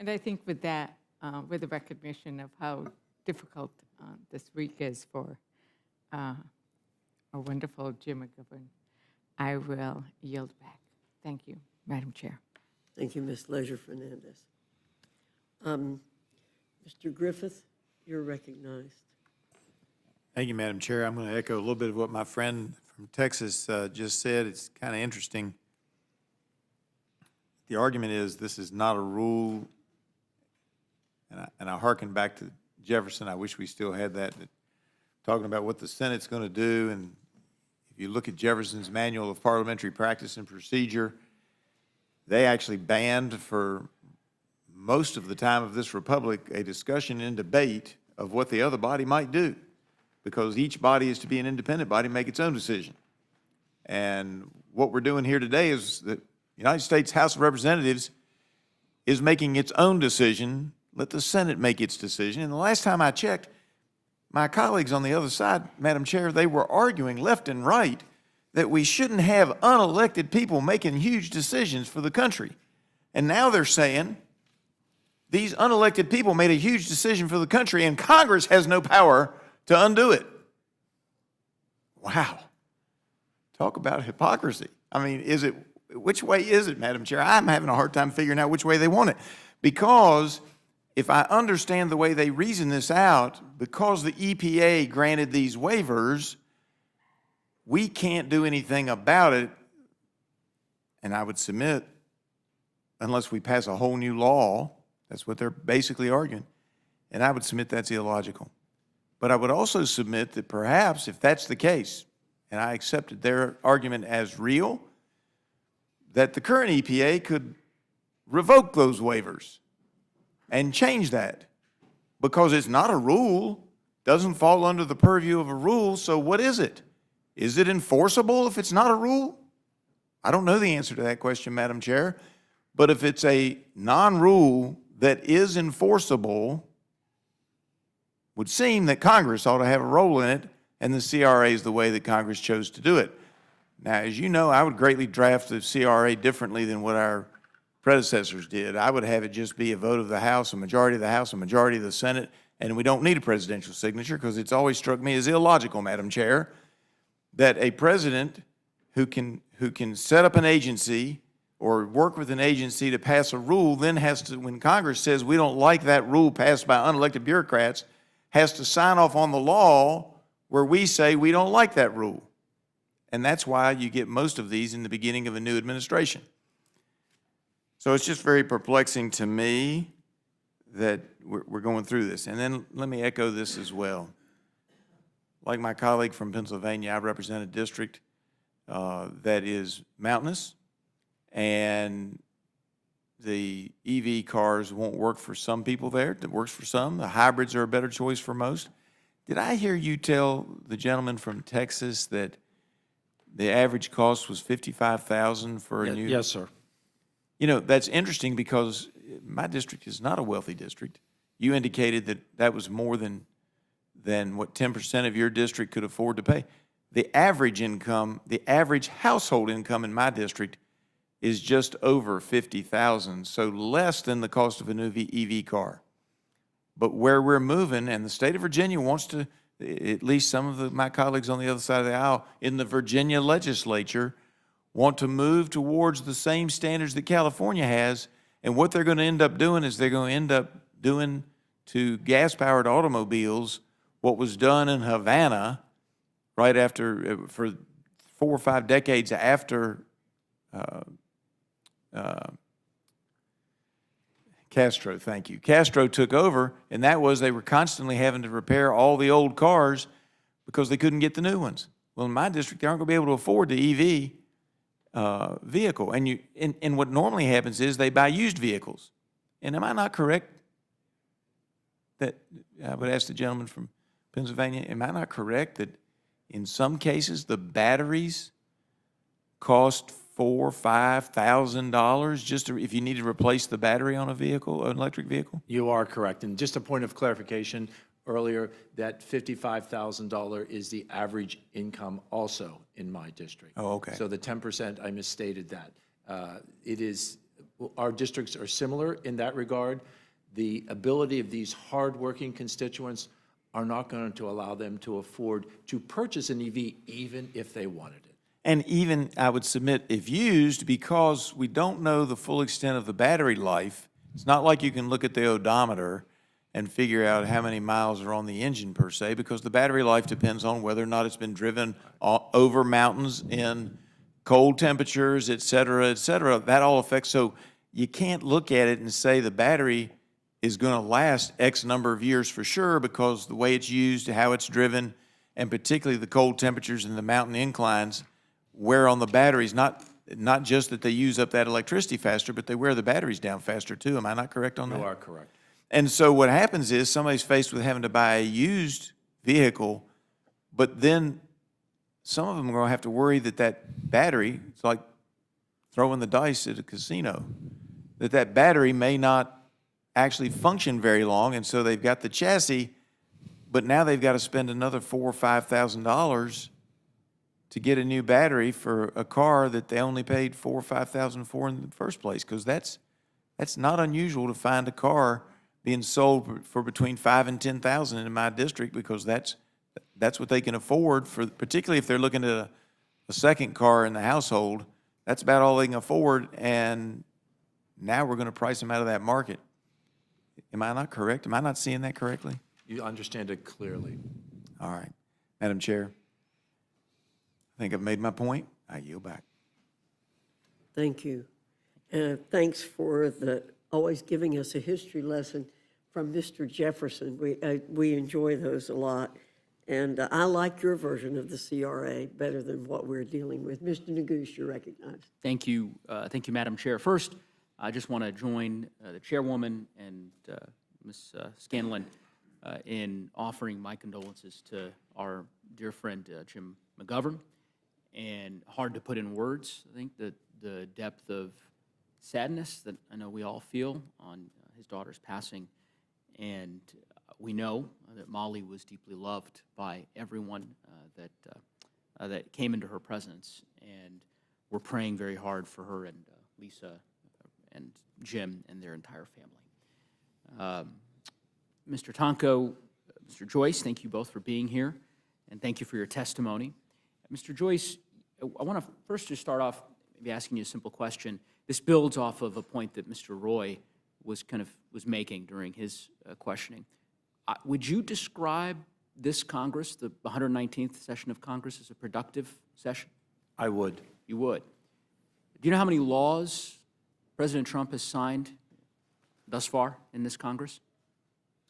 S7: And I think with that, with the recognition of how difficult this week is for our wonderful Jim McGovern, I will yield back. Thank you, Madam Chair.
S1: Thank you, Ms. Leisure-Fernandez. Mr. Griffith, you're recognized.
S8: Thank you, Madam Chair. I'm going to echo a little bit of what my friend from Texas just said. It's kind of interesting. The argument is this is not a rule, and I hearken back to Jefferson. I wish we still had that, talking about what the Senate's going to do. And if you look at Jefferson's Manual of Parliamentary Practice and Procedure, they actually banned for most of the time of this republic a discussion and debate of what the other body might do, because each body is to be an independent body, make its own decision. And what we're doing here today is that the United States House of Representatives is making its own decision. Let the Senate make its decision. And the last time I checked, my colleagues on the other side, Madam Chair, they were arguing left and right that we shouldn't have unelected people making huge decisions for the country. And now they're saying these unelected people made a huge decision for the country and Congress has no power to undo it. Wow. Talk about hypocrisy. I mean, which way is it, Madam Chair? I'm having a hard time figuring out which way they want it. Because if I understand the way they reason this out, because the EPA granted these waivers, we can't do anything about it. And I would submit, unless we pass a whole new law, that's what they're basically arguing. And I would submit that's illogical. But I would also submit that perhaps if that's the case, and I accepted their argument as real, that the current EPA could revoke those waivers and change that, because it's not a rule, doesn't fall under the purview of a rule. So what is it? Is it enforceable if it's not a rule? I don't know the answer to that question, Madam Chair, but if it's a non-rule that is enforceable, would seem that Congress ought to have a role in it, and the CRA is the way that Congress chose to do it. Now, as you know, I would greatly draft the CRA differently than what our predecessors did. I would have it just be a vote of the House, a majority of the House, a majority of the Senate, and we don't need a presidential signature, because it's always struck me as illogical, Madam Chair, that a president who can set up an agency or work with an agency to pass a rule then has to, when Congress says we don't like that rule passed by unelected bureaucrats, has to sign off on the law where we say we don't like that rule. And that's why you get most of these in the beginning of a new administration. So it's just very perplexing to me that we're going through this. And then let me echo this as well. Like my colleague from Pennsylvania, I represent a district that is mountainous, and the EV cars won't work for some people there. It works for some. The hybrids are a better choice for most. Did I hear you tell the gentleman from Texas that the average cost was $55,000 for a new?
S3: Yes, sir.
S8: You know, that's interesting because my district is not a wealthy district. You indicated that that was more than what 10% of your district could afford to pay. The average income, the average household income in my district is just over $50,000, so less than the cost of a new EV car. But where we're moving, and the state of Virginia wants to, at least some of my colleagues on the other side of the aisle in the Virginia legislature want to move towards the same standards that California has, and what they're going to end up doing is they're going to end up doing to gas-powered automobiles what was done in Havana right after, for 4 or 5 decades after Castro, thank you. Castro took over, and that was they were constantly having to repair all the old cars because they couldn't get the new ones. Well, in my district, they aren't going to be able to afford the EV vehicle. And what normally happens is they buy used vehicles. And am I not correct that, I would ask the gentleman from Pennsylvania, am I not correct that in some cases, the batteries cost $4,000-$5,000 just if you need to replace the battery on a vehicle, an electric vehicle?
S3: You are correct. And just a point of clarification earlier, that $55,000 is the average income also in my district.
S8: Oh, okay.
S3: So the 10%, I misstated that. It is, our districts are similar in that regard. The ability of these hardworking constituents are not going to allow them to afford to purchase an EV even if they wanted it.
S8: And even, I would submit, if used, because we don't know the full extent of the battery life, it's not like you can look at the odometer and figure out how many miles are on the engine per se, because the battery life depends on whether or not it's been driven over mountains in cold temperatures, et cetera, et cetera. That all affects, so you can't look at it and say the battery is going to last X number of years for sure, because the way it's used, how it's driven, and particularly the cold temperatures and the mountain inclines wear on the batteries, not just that they use up that electricity faster, but they wear the batteries down faster too. Am I not correct on that?
S3: You are correct.
S8: And so what happens is somebody's faced with having to buy a used vehicle, but then some of them are going to have to worry that that battery, it's like throwing the dice at a casino, that battery may not actually function very long, and so they've got the chassis, but now they've got to spend another $4,000 or $5,000 to get a new battery for a car that they only paid $4,000 or $5,000 for in the first place, because that's not unusual to find a car being sold for between $5,000 and $10,000 in my district, because that's what they can afford, for particularly if they're looking at a second car in the household. That's about all they can afford, and now we're going to price them out of that market. Am I not correct? Am I not seeing that correctly?
S3: You understand it clearly.
S8: All right. Madam Chair, I think I've made my point. I yield back.
S1: Thank you. Thanks for always giving us a history lesson from Mr. Jefferson. We enjoy those a lot. And I like your version of the CRA better than what we're dealing with. Mr. Neguse, you're recognized.
S6: Thank you, Madam Chair. First, I just want to join the chairwoman and Ms. Scanlon in offering my condolences to our dear friend Jim McGovern. And hard to put in words, I think, the depth of sadness that I know we all feel on his daughter's passing. And we know that Molly was deeply loved by everyone that came into her presence. And we're praying very hard for her and Lisa and Jim and their entire family. Mr. Tonko, Mr. Joyce, thank you both for being here, and thank you for your testimony. Mr. Joyce, I want to first just start off maybe asking you a simple question. This builds off of a point that Mr. Roy was making during his questioning. Would you describe this Congress, the 119th session of Congress, as a productive session?
S3: I would.
S6: You would. Do you know how many laws President Trump has signed thus far in this Congress?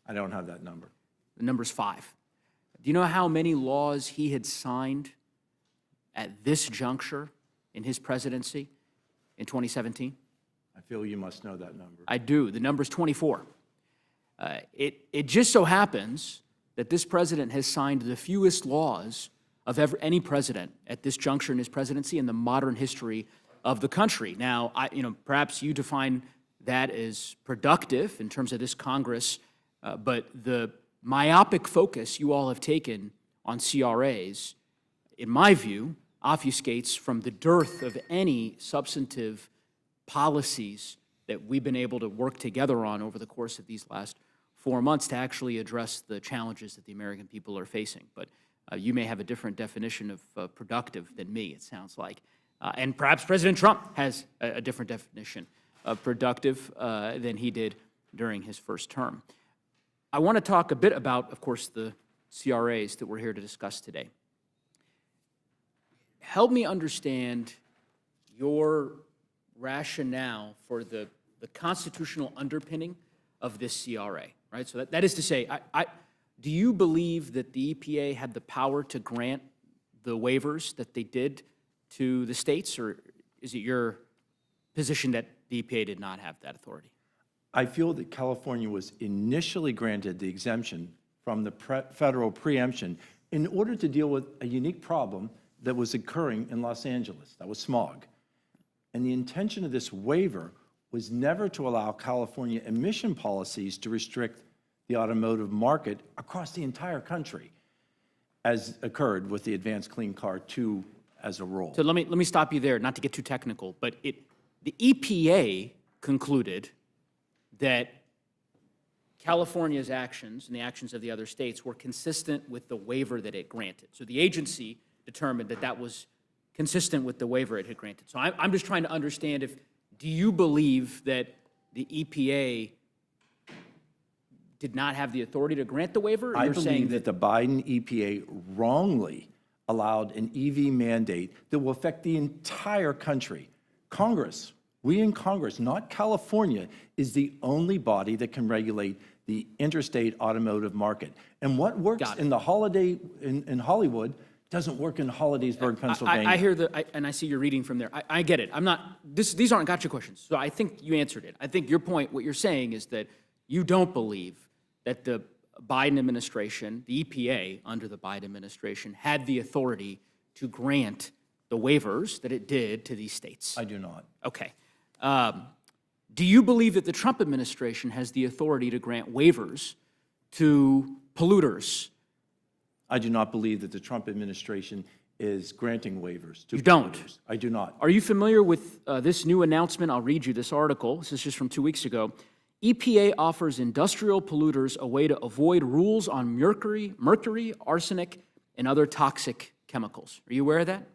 S3: I don't have that number.
S6: The number's 5. Do you know how many laws he had signed at this juncture in his presidency in 2017?
S3: I feel you must know that number.
S6: I do. The number's 24. It just so happens that this president has signed the fewest laws of any president at this juncture in his presidency in the modern history of the country. Now, perhaps you define that as productive in terms of this Congress, but the myopic focus you all have taken on CRAs, in my view, obfuscates from the dearth of any substantive policies that we've been able to work together on over the course of these last 4 months to actually address the challenges that the American people are facing. But you may have a different definition of productive than me, it sounds like. And perhaps President Trump has a different definition of productive than he did during his first term. I want to talk a bit about, of course, the CRAs that we're here to discuss today. Help me understand your rationale for the constitutional underpinning of this CRA, right? So that is to say, do you believe that the EPA had the power to grant the waivers that they did to the states, or is it your position that the EPA did not have that authority?
S3: I feel that California was initially granted the exemption from the federal preemption in order to deal with a unique problem that was occurring in Los Angeles. That was smog. And the intention of this waiver was never to allow California emission policies to restrict the automotive market across the entire country, as occurred with the Advanced Clean Car 2 as a rule.
S6: So let me stop you there, not to get too technical, but the EPA concluded that California's actions and the actions of the other states were consistent with the waiver that it granted. So the agency determined that that was consistent with the waiver it had granted. So I'm just trying to understand do you believe that the EPA did not have the authority to grant the waiver?
S3: I believe that the Biden EPA wrongly allowed an EV mandate that will affect the entire country. Congress, we in Congress, not California, is the only body that can regulate the interstate automotive market. And what works in the in Hollywood doesn't work in Hollidaysburg, Pennsylvania.
S6: I hear and I see you're reading from there. I get it. These aren't gotcha questions. So I think you answered it. I think your point, what you're saying is that you don't believe that the Biden administration, the EPA under the Biden administration, had the authority to grant the waivers that it did to these states.
S3: I do not.
S6: Okay. Do you believe that the Trump administration has the authority to grant waivers to polluters?
S3: I do not believe that the Trump administration is granting waivers to
S6: You don't?
S3: polluters. I do not.
S6: Are you familiar with this new announcement? I'll read you this article. This is just from 2 weeks ago. EPA offers industrial polluters a way to avoid rules on mercury, arsenic, and other toxic chemicals. Are you aware of that?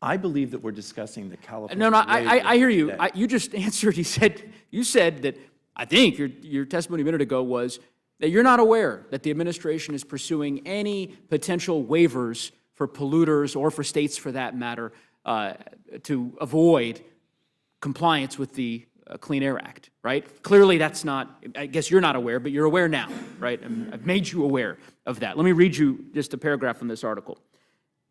S3: I believe that we're discussing the California.
S6: No, I hear you.
S3: today.
S6: You just answered. You said that, I think your testimony a minute ago was that you're not aware that the administration is pursuing any potential waivers for polluters or for states for that matter to avoid compliance with the Clean Air Act, right? Clearly that's not, I guess you're not aware, but you're aware now, right? I've made you aware of that. Let me read you just a paragraph from this article.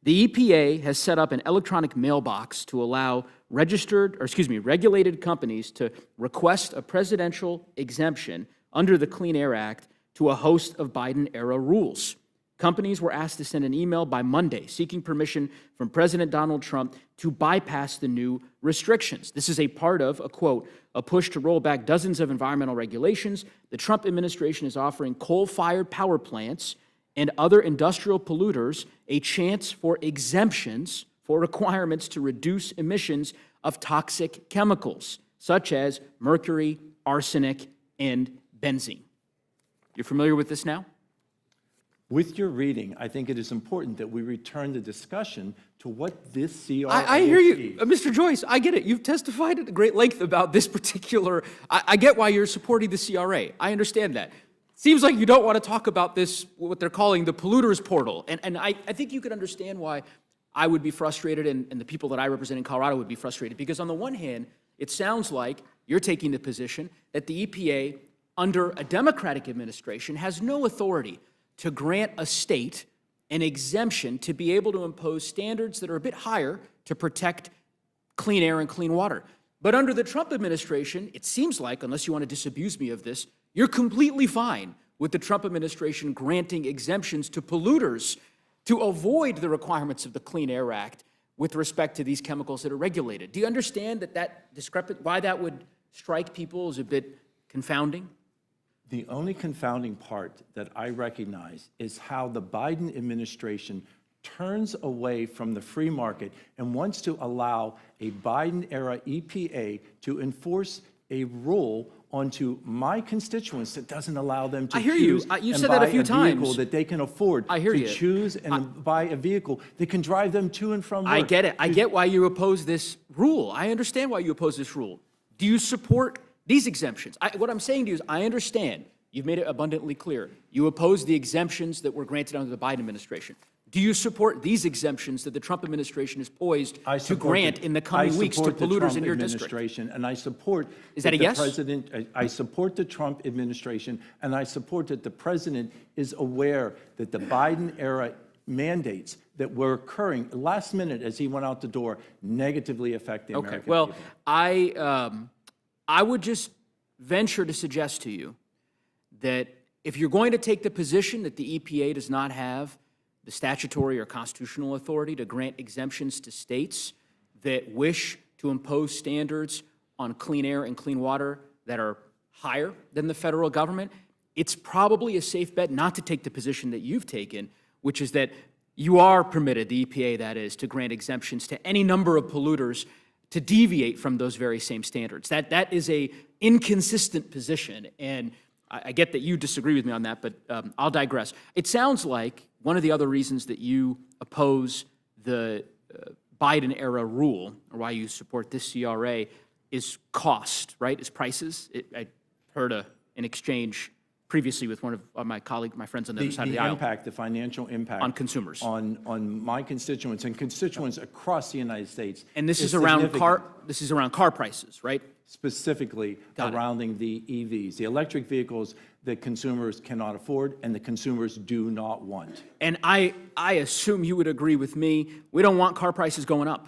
S6: The EPA has set up an electronic mailbox to allow regulated companies to request a presidential exemption under the Clean Air Act to a host of Biden-era rules. Companies were asked to send an email by Monday seeking permission from President Donald Trump to bypass the new restrictions. This is a part of, a quote, a push to roll back dozens of environmental regulations. The Trump administration is offering coal-fired power plants and other industrial polluters a chance for exemptions for requirements to reduce emissions of toxic chemicals, such as mercury, arsenic, and benzene. You're familiar with this now?
S3: With your reading, I think it is important that we return the discussion to what this CRA
S6: I hear you,
S3: achieves.
S6: Mr. Joyce, I get it. You've testified at great length about this particular, I get why you're supporting the CRA. I understand that. Seems like you don't want to talk about this, what they're calling the polluters portal. And I think you could understand why I would be frustrated and the people that I represent in Colorado would be frustrated. Because on the one hand, it sounds like you're taking the position that the EPA, under a Democratic administration, has no authority to grant a state an exemption to be able to impose standards that are a bit higher to protect clean air and clean water. But under the Trump administration, it seems like, unless you want to disabuse me of this, you're completely fine with the Trump administration granting exemptions to polluters to avoid the requirements of the Clean Air Act with respect to these chemicals that are regulated. Do you understand why that would strike people as a bit confounding?
S3: The only confounding part that I recognize is how the Biden administration turns away from the free market and wants to allow a Biden-era EPA to enforce a rule onto my constituents that doesn't allow them to
S6: I hear you.
S3: choose
S6: You
S3: and
S6: said that a
S3: buy
S6: few
S3: vehicle
S6: times.
S3: that they can afford.
S6: I hear
S3: to
S6: you.
S3: choose and buy a vehicle that can drive them to and from work.
S6: I get it. I get why you oppose this rule. I understand why you oppose this rule. Do you support these exemptions? What I'm saying to you is I understand. You've made it abundantly clear. You oppose the exemptions that were granted under the Biden administration. Do you support these exemptions that the Trump administration is poised to grant in the coming weeks to polluters in your district?
S3: And I support
S6: Is that a yes?
S3: I support the Trump administration, and I support that the president is aware that the Biden-era mandates that were occurring last minute as he went out the door negatively affect the American people.
S6: Well, I would just venture to suggest to you that if you're going to take the position that the EPA does not have the statutory or constitutional authority to grant exemptions to states that wish to impose standards on clean air and clean water that are higher than the federal government, it's probably a safe bet not to take the position that you've taken, which is that you are permitted, the EPA that is, to grant exemptions to any number of polluters to deviate from those very same standards. That is a inconsistent position, and I get that you disagree with me on that, but I'll digress. It sounds like one of the other reasons that you oppose the Biden-era rule, or why you support this CRA, is cost, right? Is prices. I heard an exchange previously with one of my colleagues, my friends on the other side of the aisle.
S3: The financial impact.
S6: On consumers.
S3: On my constituents and constituents across the United States.
S6: And this is around
S3: significant.
S6: car prices, right?
S3: Specifically surrounding the EVs, the electric vehicles that consumers cannot afford and the consumers do not want.
S6: And I assume you would agree with me, we don't want car prices going up,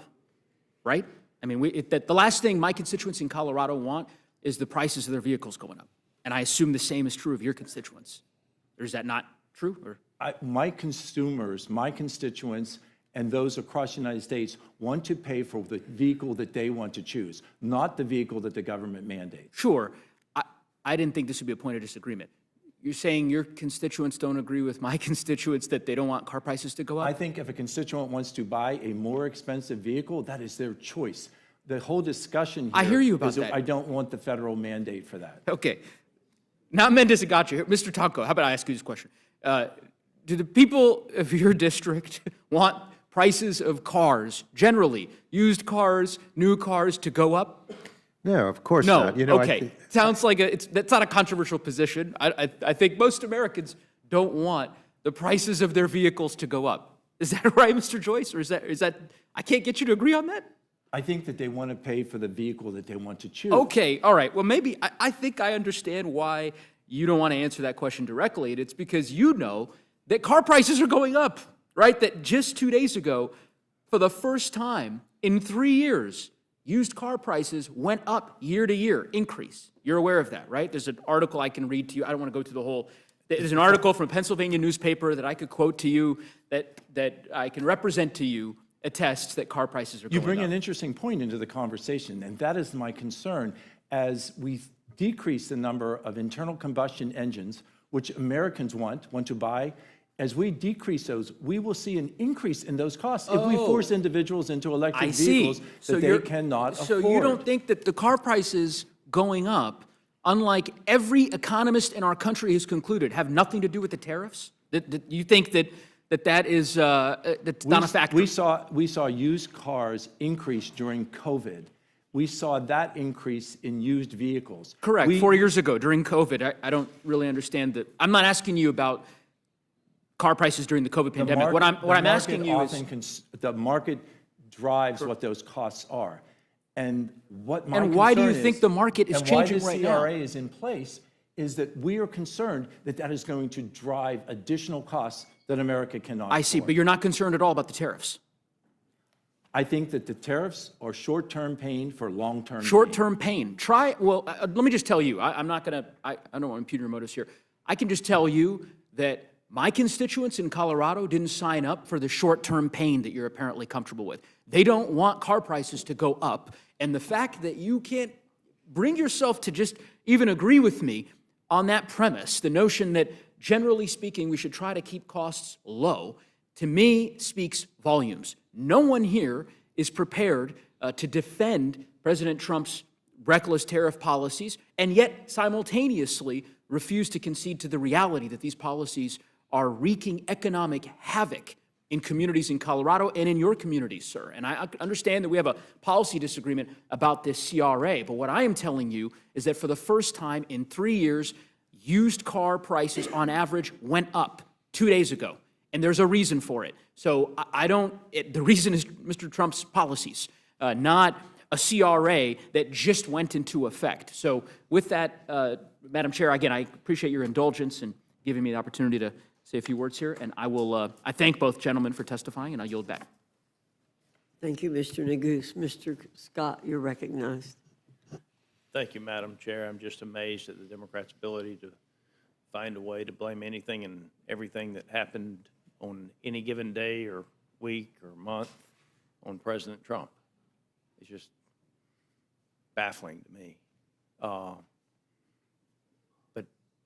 S6: right? I mean, the last thing my constituents in Colorado want is the prices of their vehicles going up. And I assume the same is true of your constituents. Or is that not true? Or?
S3: My consumers, my constituents, and those across the United States want to pay for the vehicle that they want to choose, not the vehicle that the government mandates.
S6: Sure. I didn't think this would be a point of disagreement. You're saying your constituents don't agree with my constituents that they don't want car prices to go up?
S3: I think if a constituent wants to buy a more expensive vehicle, that is their choice. The whole discussion here
S6: I hear you about
S3: is
S6: that.
S3: I don't want the federal mandate for that.
S6: Okay. Now Mendes got you. Mr. Tonko, how about I ask you this question? Do the people of your district want prices of cars, generally, used cars, new cars, to go up?
S4: No, of course
S6: No.
S4: not. You know,
S6: Okay. Sounds like that's not a controversial position. I think most Americans don't want the prices of their vehicles to go up. Is that right, Mr. Joyce? Or is that I can't get you to agree on that?
S3: I think that they want to pay for the vehicle that they want to choose.
S6: Okay, all right. Well, maybe I think I understand why you don't want to answer that question directly. And it's because you know that car prices are going up, right? That just 2 days ago, for the first time in 3 years, used car prices went up year to year, increase. You're aware of that, right? There's an article I can read to you. I don't want to go through the whole. There's an article from a Pennsylvania newspaper that I could quote to you that I can represent to you attests that car prices are going
S3: You
S6: up.
S3: bring an interesting point into the conversation, and that is my concern. As we decrease the number of internal combustion engines, which Americans want to buy, as we decrease those, we will see an increase in those costs if we force individuals into electric vehicles that they cannot afford.
S6: So you don't think that the car prices going up, unlike every economist in our country has concluded, have nothing to do with the tariffs? That you think that is that's not a factor?
S3: We saw used cars increase during COVID. We saw that increase in used vehicles.
S6: Correct. 4 years ago, during COVID, I don't really understand that. I'm not asking you about car prices during the COVID pandemic. What I'm asking you is
S3: the market drives what those costs are, and what my
S6: and why do you
S3: concern
S6: think
S3: is-
S6: the market is
S3: and
S6: changing
S3: why
S6: right
S3: the
S6: now?
S3: CRA is in place is that we are concerned that that is going to drive additional costs that America cannot
S6: I see,
S3: afford.
S6: but you're not concerned at all about the tariffs.
S3: I think that the tariffs are short-term pain for long-term gain.
S6: Short-term pain. Let me just tell you, I'm not going to, I don't want to impugn your motives here. I can just tell you that my constituents in Colorado didn't sign up for the short-term pain that you're apparently comfortable with. They don't want car prices to go up. And the fact that you can't bring yourself to just even agree with me on that premise, the notion that generally speaking, we should try to keep costs low, to me speaks volumes. No one here is prepared to defend President Trump's reckless tariff policies and yet simultaneously refuse to concede to the reality that these policies are wreaking economic havoc in communities in Colorado and in your communities, sir. And I understand that we have a policy disagreement about this CRA, but what I am telling you is that for the first time in 3 years, used car prices on average went up 2 days ago. And there's a reason for it. So the reason is Mr. Trump's policies, not a CRA that just went into effect. So with that, Madam Chair, again, I appreciate your indulgence and giving me the opportunity to say a few words here. And I thank both gentlemen for testifying, and I yield back.
S1: Thank you, Mr. Neguse. Mr. Scott, you're recognized.
S9: Thank you, Madam Chair. I'm just amazed at the Democrats' ability to find a way to blame anything and everything that happened on any given day or week or month on President Trump. It's just baffling to me. But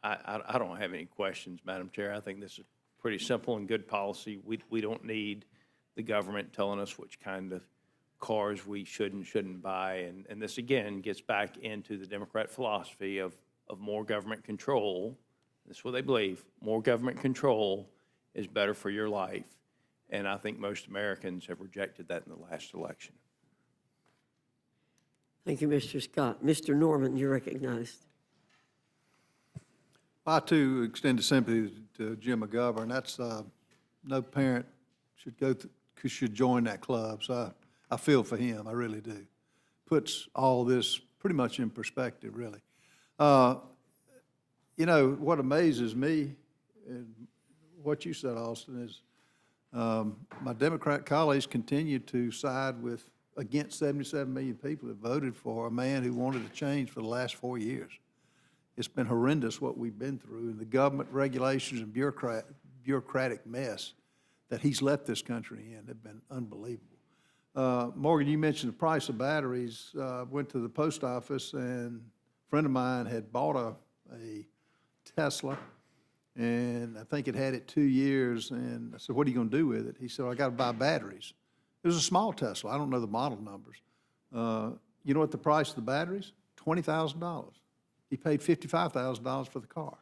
S9: I don't have any questions, Madam Chair. I think this is pretty simple and good policy. We don't need the government telling us which kind of cars we should and shouldn't buy. And this, again, gets back into the Democrat philosophy of more government control. That's what they believe. More government control is better for your life. And I think most Americans have rejected that in the last election.
S1: Thank you, Mr. Scott. Mr. Norman, you're recognized.
S10: I, too, extend sympathy to Jim McGovern. That's, no parent should join that club. So I feel for him, I really do. Puts all this pretty much in perspective, really. You know, what amazes me, and what you said, Austin, is my Democrat colleagues continue to side against 77 million people that voted for a man who wanted a change for the last 4 years. It's been horrendous what we've been through, and the government regulations and bureaucratic mess that he's left this country in have been unbelievable. Morgan, you mentioned the price of batteries. Went to the post office, and a friend of mine had bought a Tesla, and I think it had it 2 years, and I said, what are you going to do with it? He said, I got to buy batteries. It was a small Tesla. I don't know the model numbers. You know what the price of the batteries? $20,000. He paid $55,000 for the car.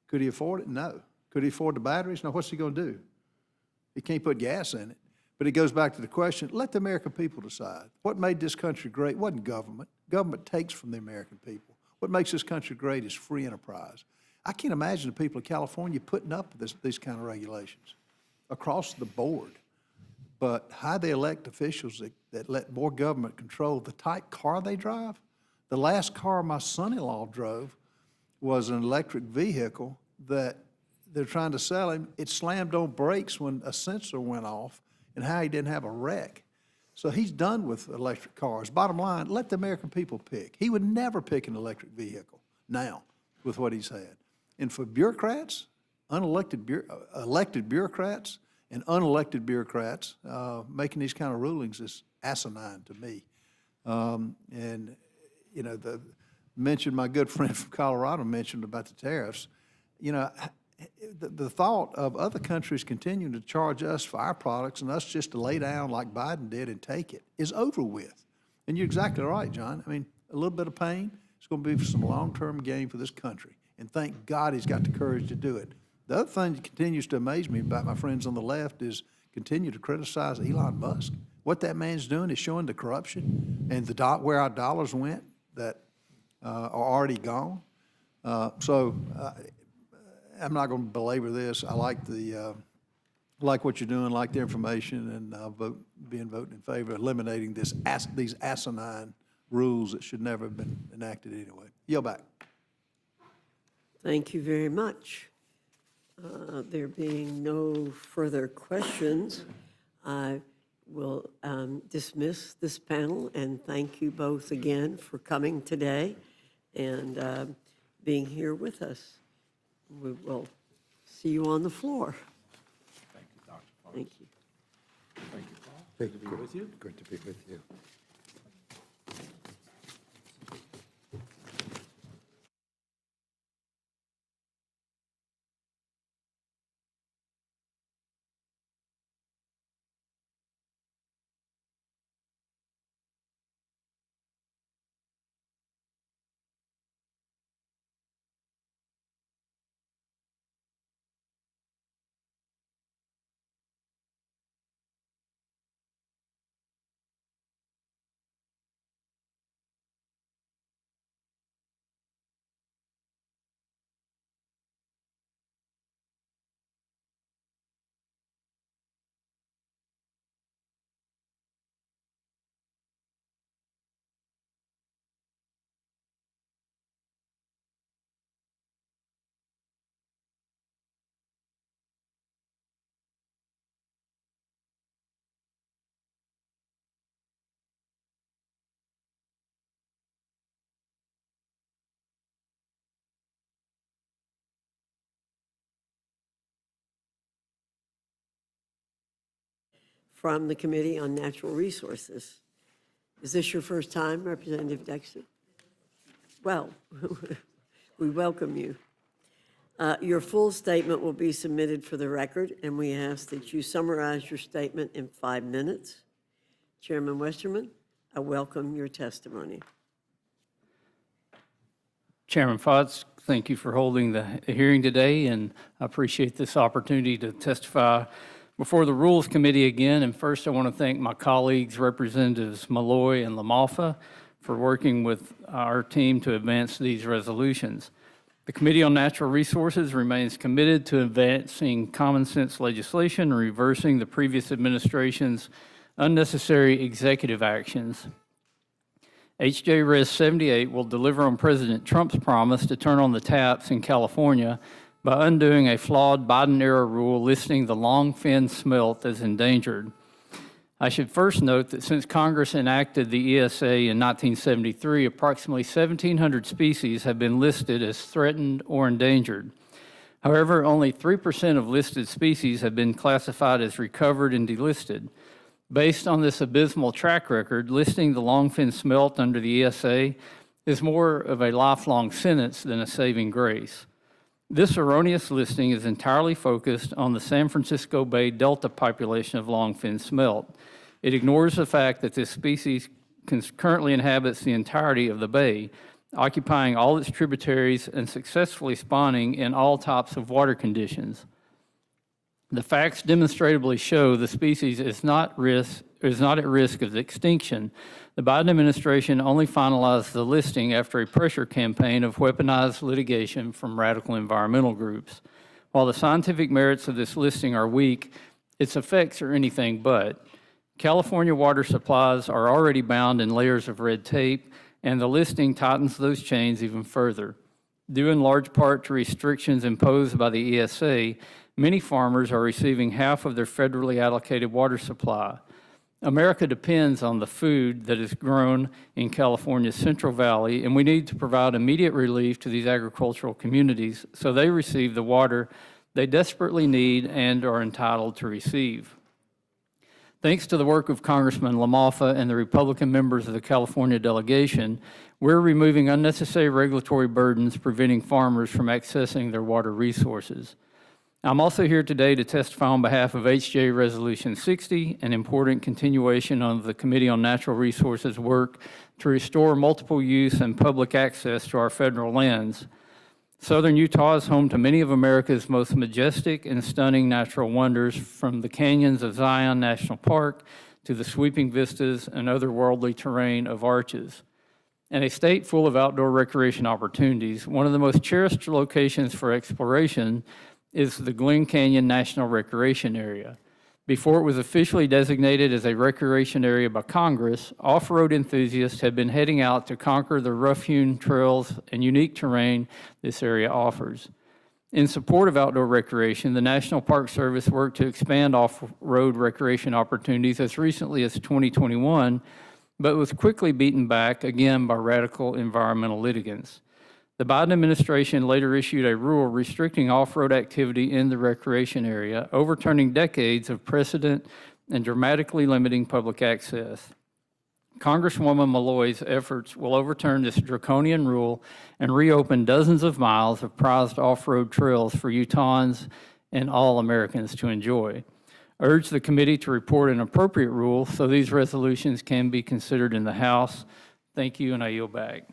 S10: Could he afford it? No. Could he afford the batteries? No. What's he going to do? He can't put gas in it. But it goes back to the question, let the American people decide. What made this country great wasn't government. Government takes from the American people. What makes this country great is free enterprise. I can't imagine the people of California putting up with these kind of regulations across the board. But how they elect officials that let more government control the type car they drive. The last car my son-in-law drove was an electric vehicle that they're trying to sell him. It slammed on brakes when a sensor went off, and how he didn't have a wreck. So he's done with electric cars. Bottom line, let the American people pick. He would never pick an electric vehicle now with what he's had. And for bureaucrats, elected bureaucrats and unelected bureaucrats, making these kind of rulings is asinine to me. And, you know, my good friend from Colorado mentioned about the tariffs. You know, the thought of other countries continuing to charge us for our products and us just to lay down like Biden did and take it is over with. And you're exactly right, John. I mean, a little bit of pain is going to be for some long-term gain for this country. And thank God he's got the courage to do it. The other thing that continues to amaze me about my friends on the left is continue to criticize Elon Musk. What that man's doing is showing the corruption and where our dollars went that are already gone. I'm not going to belabor this. I like what you're doing, like the information, and I'll voting in favor of eliminating these asinine rules that should never have been enacted anyway. Yield back.
S1: Thank you very much. There being no further questions, I will dismiss this panel and thank you both again for coming today and being here with us. We will see you on the floor.
S3: Thank you, Dr. Fox.
S1: Thank you.
S3: Thank you, Paul.
S4: Good
S3: Good to be with you.
S4: Good to be with you.
S1: from the Committee on Natural Resources. Is this your first time, Representative Dexter? Well, we welcome you. Your full statement will be submitted for the record, and we ask that you summarize your statement in 5 minutes. Chairman Westerman, I welcome your testimony.
S11: Chairman Fox, thank you for holding the hearing today, and I appreciate this opportunity to testify before the Rules Committee again. And first, I want to thank my colleagues, Representatives Malloy and LaMalfa, for working with our team to advance these resolutions. The Committee on Natural Resources remains committed to advancing common sense legislation and reversing the previous administration's unnecessary executive actions. H.J. Res. 78 will deliver on President Trump's promise to turn on the taps in California by undoing a flawed Biden-era rule listing the longfin smelt as endangered. I should first note that since Congress enacted the ESA in 1973, approximately 1,700 species have been listed as threatened or endangered. However, only 3% of listed species have been classified as recovered and delisted. Based on this abysmal track record, listing the longfin smelt under the ESA is more of a lifelong sentence than a saving grace. This erroneous listing is entirely focused on the San Francisco Bay Delta population of longfin smelt. It ignores the fact that this species currently inhabits the entirety of the bay, occupying all its tributaries and successfully spawning in all types of water conditions. The facts demonstrably show the species is not at risk of extinction. The Biden administration only finalized the listing after a pressure campaign of weaponized litigation from radical environmental groups. While the scientific merits of this listing are weak, its effects are anything but. California water supplies are already bound in layers of red tape, and the listing tightens those chains even further. Due in large part to restrictions imposed by the ESA, many farmers are receiving half of their federally allocated water supply. America depends on the food that is grown in California's Central Valley, and we need to provide immediate relief to these agricultural communities so they receive the water they desperately need and are entitled to receive. Thanks to the work of Congressman LaMalfa and the Republican members of the California delegation, we're removing unnecessary regulatory burdens preventing farmers from accessing their water resources. I'm also here today to testify on behalf of H.J. Resolution 60, an important continuation of the Committee on Natural Resources work to restore multiple use and public access to our federal lands. Southern Utah is home to many of America's most majestic and stunning natural wonders, from the canyons of Zion National Park to the sweeping vistas and otherworldly terrain of Arches. In a state full of outdoor recreation opportunities, one of the most cherished locations for exploration is the Glen Canyon National Recreation Area. Before it was officially designated as a recreation area by Congress, off-road enthusiasts had been heading out to conquer the rough-hewn trails and unique terrain this area offers. In support of outdoor recreation, the National Park Service worked to expand off-road recreation opportunities as recently as 2021, but was quickly beaten back again by radical environmental litigants. The Biden administration later issued a rule restricting off-road activity in the recreation area, overturning decades of precedent and dramatically limiting public access. Congresswoman Malloy's efforts will overturn this draconian rule and reopen dozens of miles of prized off-road trails for Utahns and all Americans to enjoy. I urge the committee to report an appropriate rule so these resolutions can be considered in the House. Thank you, and I yield back.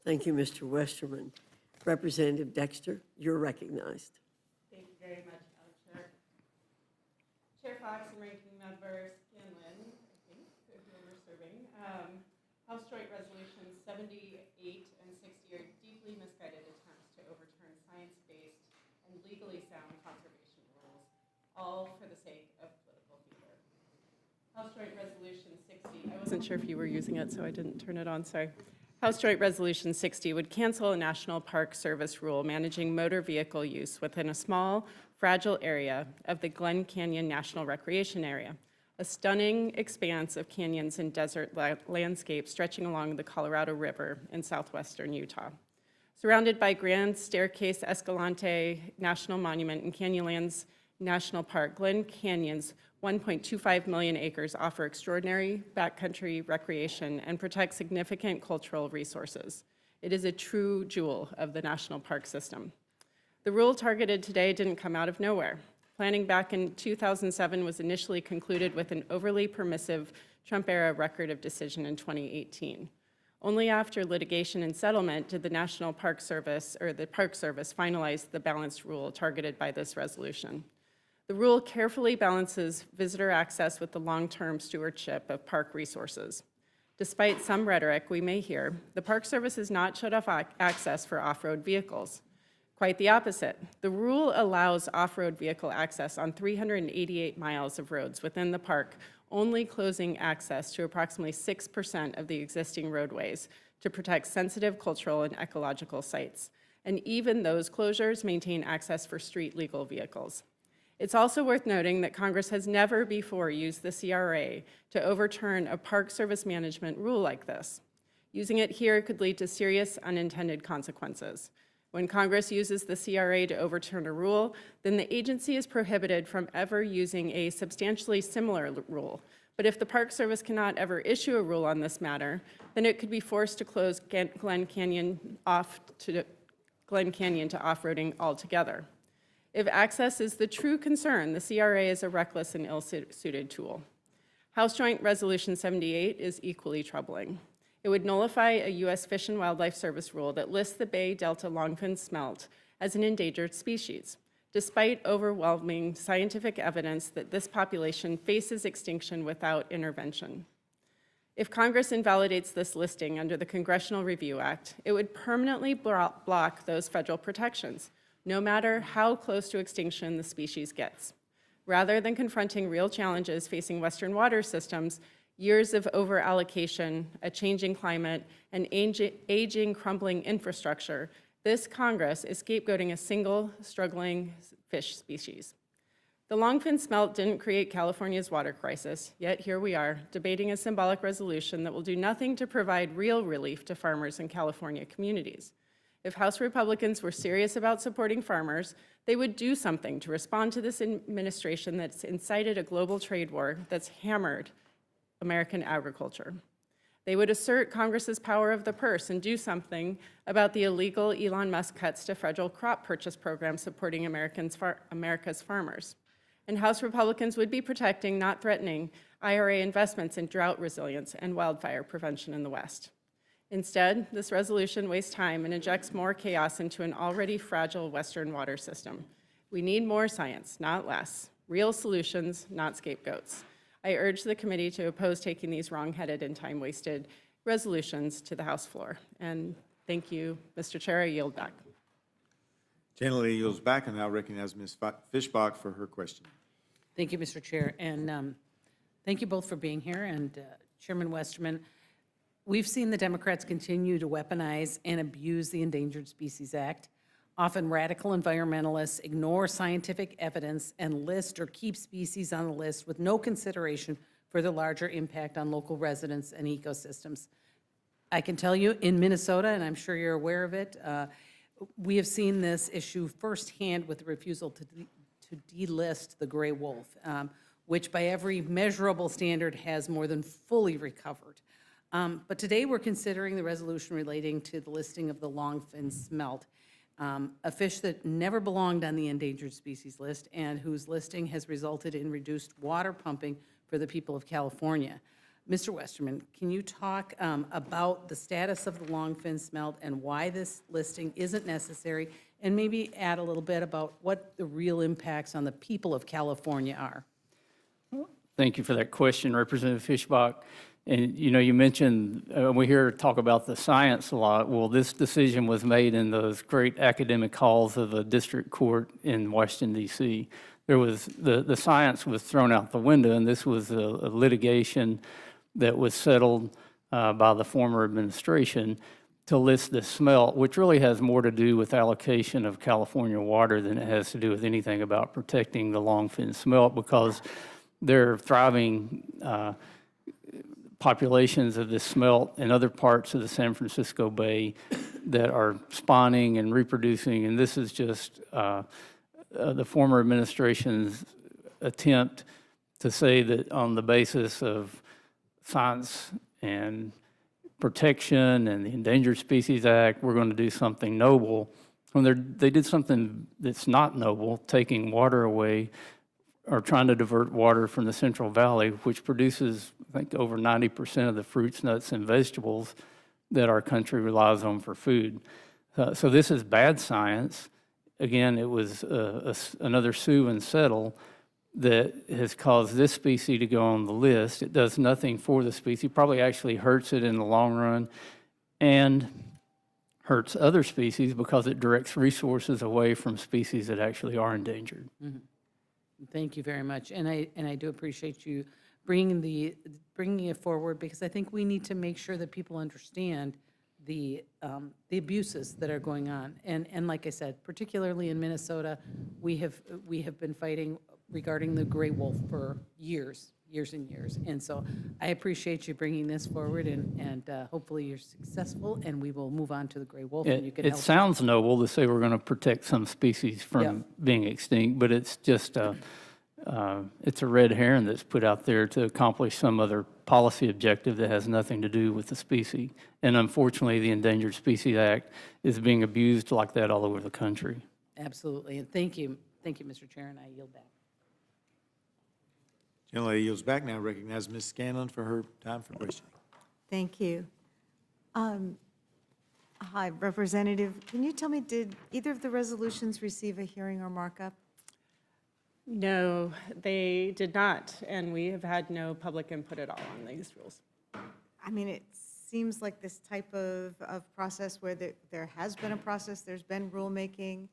S1: Thank you, Mr. Westerman. Representative Dexter, you're recognized.
S12: Thank you very much, Madam Chair. Chair Fox and Ranking Member Scanlon, I think, whoever serving, House Joint Resolutions 78 and 60 are deeply misguided attempts to overturn science-based and legally sound conservation rules, all for the sake of political fever. House Joint Resolution 60, I wasn't sure if you were using it, so I didn't turn it on, sorry. House Joint Resolution 60 would cancel a National Park Service rule managing motor vehicle use within a small, fragile area of the Glen Canyon National Recreation Area, a stunning expanse of canyons and desert landscape stretching along the Colorado River in southwestern Utah. Surrounded by Grand Staircase Escalante National Monument and Canyonlands National Park, Glen Canyon's 1.25 million acres offer extraordinary backcountry recreation and protect significant cultural resources. It is a true jewel of the national park system. The rule targeted today didn't come out of nowhere. Planning back in 2007 was initially concluded with an overly permissive Trump-era record of decision in 2018. Only after litigation and settlement did the National Park Service, or the Park Service, finalize the balanced rule targeted by this resolution. The rule carefully balances visitor access with the long-term stewardship of park resources. Despite some rhetoric we may hear, the Park Service has not shut off access for off-road vehicles. Quite the opposite. The rule allows off-road vehicle access on 388 miles of roads within the park, only closing access to approximately 6% of the existing roadways to protect sensitive cultural and ecological sites. And even those closures maintain access for street legal vehicles. It's also worth noting that Congress has never before used the CRA to overturn a Park Service management rule like this. Using it here could lead to serious unintended consequences. When Congress uses the CRA to overturn a rule, then the agency is prohibited from ever using a substantially similar rule. But if the Park Service cannot ever issue a rule on this matter, then it could be forced to close Glen Canyon to off-roading altogether. If access is the true concern, the CRA is a reckless and ill-suited tool. House Joint Resolution 78 is equally troubling. It would nullify a U.S. Fish and Wildlife Service rule that lists the Bay Delta longfin smelt as an endangered species, despite overwhelming scientific evidence that this population faces extinction without intervention. If Congress invalidates this listing under the Congressional Review Act, it would permanently block those federal protections, no matter how close to extinction the species gets. Rather than confronting real challenges facing Western water systems, years of over-allocation, a changing climate, and aging, crumbling infrastructure, this Congress is scapegoating a single struggling fish species. The longfin smelt didn't create California's water crisis, yet here we are, debating a symbolic resolution that will do nothing to provide real relief to farmers in California communities. If House Republicans were serious about supporting farmers, they would do something to respond to this administration that's incited a global trade war that's hammered American agriculture. They would assert Congress's power of the purse and do something about the illegal Elon Musk cuts to federal crop purchase programs supporting America's farmers. And House Republicans would be protecting, not threatening, IRA investments in drought resilience and wildfire prevention in the West. Instead, this resolution wastes time and injects more chaos into an already fragile Western water system. We need more science, not less. Real solutions, not scapegoats. I urge the committee to oppose taking these wrong-headed and time-wasted resolutions to the House floor. And thank you, Mr. Chair. I yield back.
S13: Gentlelady yields back, and now recognize Ms. Fishbach for her question.
S14: Thank you, Mr. Chair, and thank you both for being here. And Chairman Westerman, we've seen the Democrats continue to weaponize and abuse the Endangered Species Act. Often radical environmentalists ignore scientific evidence and list or keep species on the list with no consideration for the larger impact on local residents and ecosystems. I can tell you in Minnesota, and I'm sure you're aware of it, we have seen this issue firsthand with the refusal to delist the gray wolf, which by every measurable standard has more than fully recovered. But today we're considering the resolution relating to the listing of the longfin smelt, a fish that never belonged on the endangered species list and whose listing has resulted in reduced water pumping for the people of California. Mr. Westerman, can you talk about the status of the longfin smelt and why this listing isn't necessary, and maybe add a little bit about what the real impacts on the people of California are?
S11: Thank you for that question, Representative Fishbach. And, you know, you mentioned, we hear talk about the science a lot. Well, this decision was made in those great academic halls of a district court in Washington, D.C. There was, the science was thrown out the window, and this was a litigation that was settled by the former administration to list the smelt, which really has more to do with allocation of California water than it has to do with anything about protecting the longfin smelt, because they're thriving populations of this smelt in other parts of the San Francisco Bay that are spawning and reproducing, and this is just the former administration's attempt to say that on the basis of science and protection and the Endangered Species Act, we're going to do something noble, when they did something that's not noble, taking water away or trying to divert water from the Central Valley, which produces, I think, over 90% of the fruits, nuts, and vegetables that our country relies on for food. So this is bad science. Again, it was another sue and settle that has caused this species to go on the list. It does nothing for the species, probably actually hurts it in the long run, and hurts other species because it directs resources away from species that actually are endangered.
S14: Thank you very much. And I do appreciate you bringing it forward, because I think we need to make sure that people understand the abuses that are going on. And like I said, particularly in Minnesota, we have been fighting regarding the gray wolf for years and years. And so I appreciate you bringing this forward, and hopefully you're successful, and we will move on to the gray wolf, and you can
S11: It
S14: help.
S11: sounds noble to say we're going to protect some species from being extinct, but it's just it's a red herring that's put out there to accomplish some other policy objective that has nothing to do with the species. And unfortunately, the Endangered Species Act is being abused like that all over the country.
S14: Absolutely. And thank you, Mr. Chair, and I yield back.
S13: Gentlelady yields back. Now recognize Ms. Scanlon for her time for questioning.
S2: Thank you. Hi, Representative. Can you tell me, did either of the resolutions receive a hearing or markup?
S12: No, they did not, and we have had no public input at all on these rules.
S2: I mean, it seems like this type of process where there has been a process, there's been rulemaking,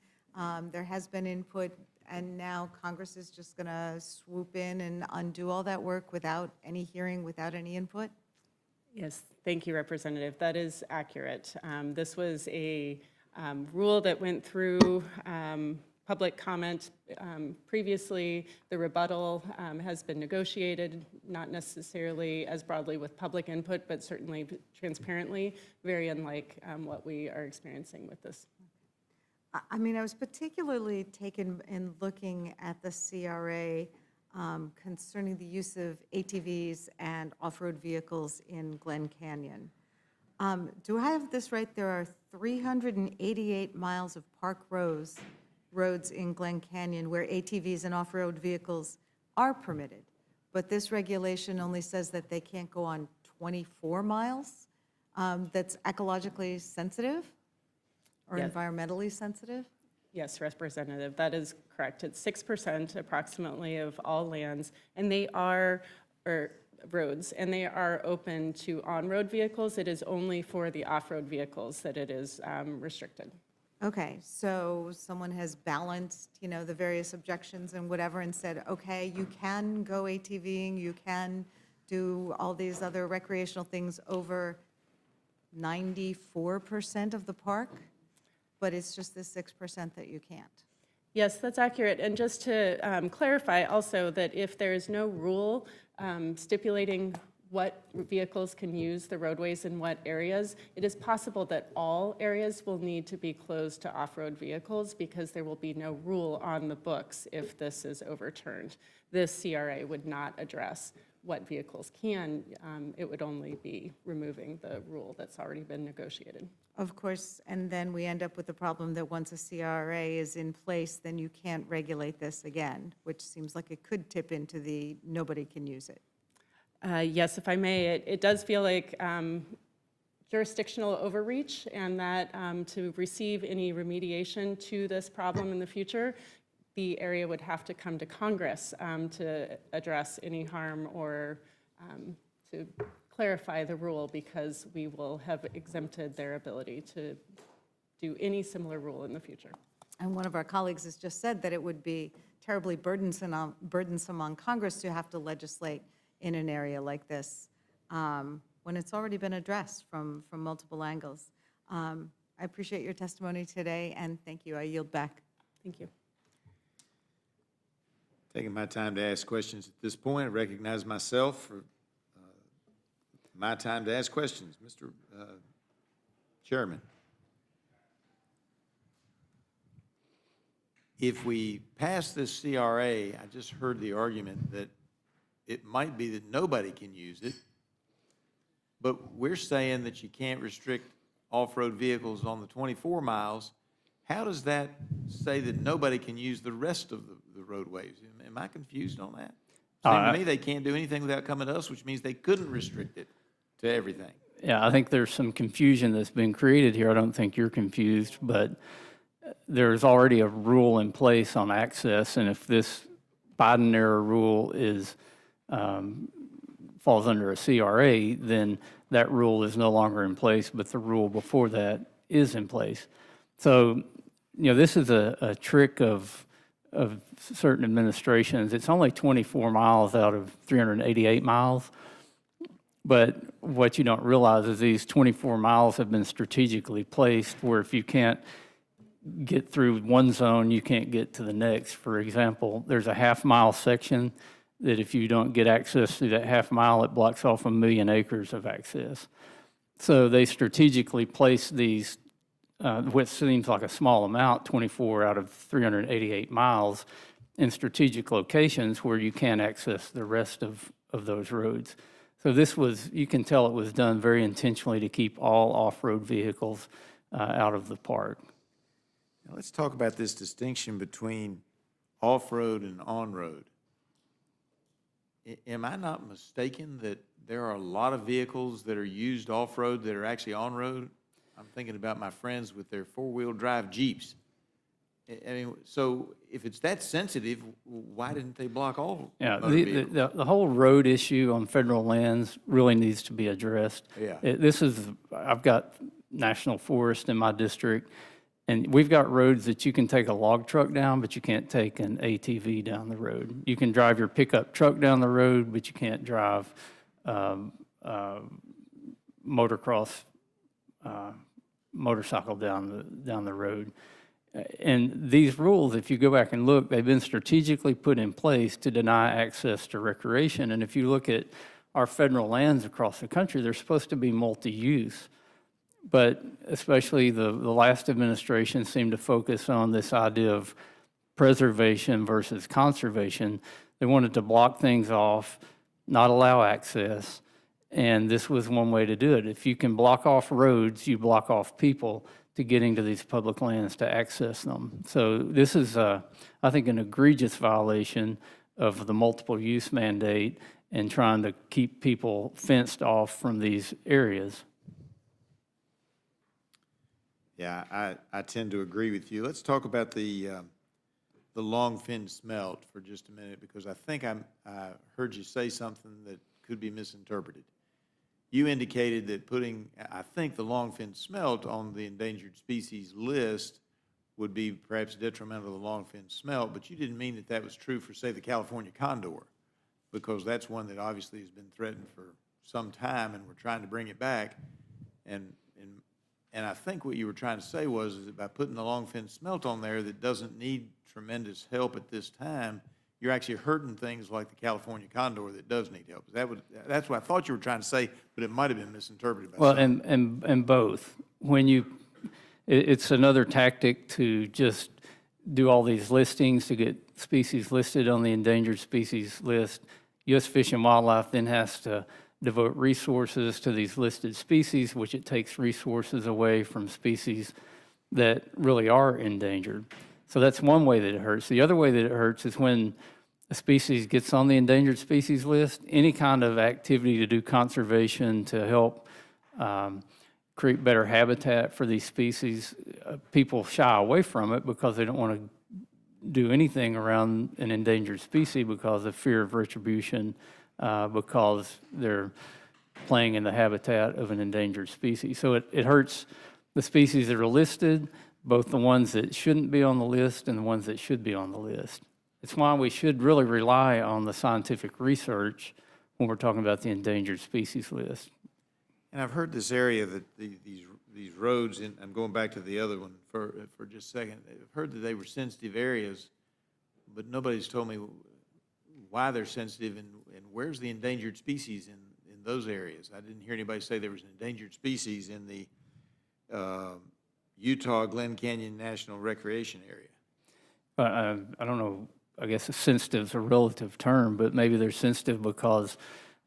S2: there has been input, and now Congress is just going to swoop in and undo all that work without any hearing, without any input?
S12: Yes, thank you, Representative. That is accurate. This was a rule that went through public comment previously. The rebuttal has been negotiated, not necessarily as broadly with public input, but certainly transparently, very unlike what we are experiencing with this.
S2: I mean, I was particularly taken in looking at the CRA concerning the use of ATVs and off-road vehicles in Glen Canyon. Do I have this right? There are 388 miles of park roads in Glen Canyon where ATVs and off-road vehicles are permitted, but this regulation only says that they can't go on 24 miles. That's ecologically sensitive or
S12: Yes.
S2: environmentally sensitive?
S12: Yes, Representative, that is correct. It's 6% approximately of all lands, and they are, or roads, and they are open to on-road vehicles. It is only for the off-road vehicles that it is restricted.
S2: Okay, so someone has balanced, the various objections and whatever and said, okay, you can go ATVing, you can do all these other recreational things over 94% of the park, but it's just the 6% that you can't.
S12: Yes, that's accurate. And just to clarify also that if there is no rule stipulating what vehicles can use the roadways in what areas, it is possible that all areas will need to be closed to off-road vehicles because there will be no rule on the books if this is overturned. This CRA would not address what vehicles can. It would only be removing the rule that's already been negotiated.
S2: Of course, and then we end up with the problem that once a CRA is in place, then you can't regulate this again, which seems like it could tip into the nobody can use it.
S12: Yes, if I may, it does feel like jurisdictional overreach, and that to receive any remediation to this problem in the future, the area would have to come to Congress to address any harm or to clarify the rule, because we will have exempted their ability to do any similar rule in the future.
S2: And one of our colleagues has just said that it would be terribly burdensome on Congress to have to legislate in an area like this when it's already been addressed from multiple angles. I appreciate your testimony today, and thank you. I yield back.
S12: Thank you.
S13: Taking my time to ask questions at this point, I recognize myself for my time to ask questions. Mr. Chairman. if we pass this CRA, I just heard the argument that it might be that nobody can use it, but we're saying that you can't restrict off-road vehicles on the 24 miles. How does that say that nobody can use the rest of the roadways? Am I confused on that? Seems to me they can't do anything without coming to us, which means they couldn't restrict it to everything.
S11: Yeah, I think there's some confusion that's been created here. I don't think you're confused, but there's already a rule in place on access, and if this Biden-era rule is falls under a CRA, then that rule is no longer in place, but the rule before that is in place. So, this is a trick of certain administrations. It's only 24 miles out of 388 miles. But what you don't realize is these 24 miles have been strategically placed where if you can't get through one zone, you can't get to the next. For example, there's a half-mile section that if you don't get access through that half mile, it blocks off 1 million acres of access. So they strategically place these, what seems like a small amount, 24 out of 388 miles, in strategic locations where you can't access the rest of those roads. So this was, you can tell it was done very intentionally to keep all off-road vehicles out of the park.
S13: Now, let's talk about this distinction between off-road and on-road. Am I not mistaken that there are a lot of vehicles that are used off-road that are actually on-road? I'm thinking about my friends with their four-wheel drive Jeeps. I mean, so if it's that sensitive, why didn't they block all?
S11: Yeah, the whole road issue on federal lands really needs to be addressed.
S13: Yeah.
S11: I've got national forest in my district, and we've got roads that you can take a log truck down, but you can't take an ATV down the road. You can drive your pickup truck down the road, but you can't drive motocross motorcycle down the road. And these rules, if you go back and look, they've been strategically put in place to deny access to recreation. And if you look at our federal lands across the country, they're supposed to be multi-use. But especially the last administration seemed to focus on this idea of preservation versus conservation. They wanted to block things off, not allow access, and this was one way to do it. If you can block off roads, you block off people to getting to these public lands to access them. So this is, I think, an egregious violation of the multiple use mandate and trying to keep people fenced off from these areas.
S13: Yeah, I tend to agree with you. Let's talk about the long-fin smelt for just a minute, because I think I heard you say something that could be misinterpreted. You indicated that putting, I think, the long-fin smelt on the endangered species list would be perhaps detrimental to the long-fin smelt, but you didn't mean that that was true for, say, the California condor, because that's one that obviously has been threatened for some time, and we're trying to bring it back. And I think what you were trying to say was that by putting the long-fin smelt on there that doesn't need tremendous help at this time, you're actually hurting things like the California condor that does need help. That's what I thought you were trying to say, but it might have been misinterpreted by some.
S11: And both. It's another tactic to just do all these listings to get species listed on the endangered species list. U.S. Fish and Wildlife then has to devote resources to these listed species, which it takes resources away from species that really are endangered. So that's one way that it hurts. The other way that it hurts is when a species gets on the endangered species list, any kind of activity to do conservation to help create better habitat for these species, people shy away from it because they don't want to do anything around an endangered species because of fear of retribution, because they're playing in the habitat of an endangered species. So it hurts the species that are listed, both the ones that shouldn't be on the list and the ones that should be on the list. It's why we should really rely on the scientific research when we're talking about the endangered species list.
S13: And I've heard this area that these roads, and I'm going back to the other one for just a second. I've heard that they were sensitive areas, but nobody's told me why they're sensitive and where's the endangered species in those areas. I didn't hear anybody say there was an endangered species in the Utah Glen Canyon National Recreation Area.
S11: But I don't know, I guess sensitive is a relative term, but maybe they're sensitive because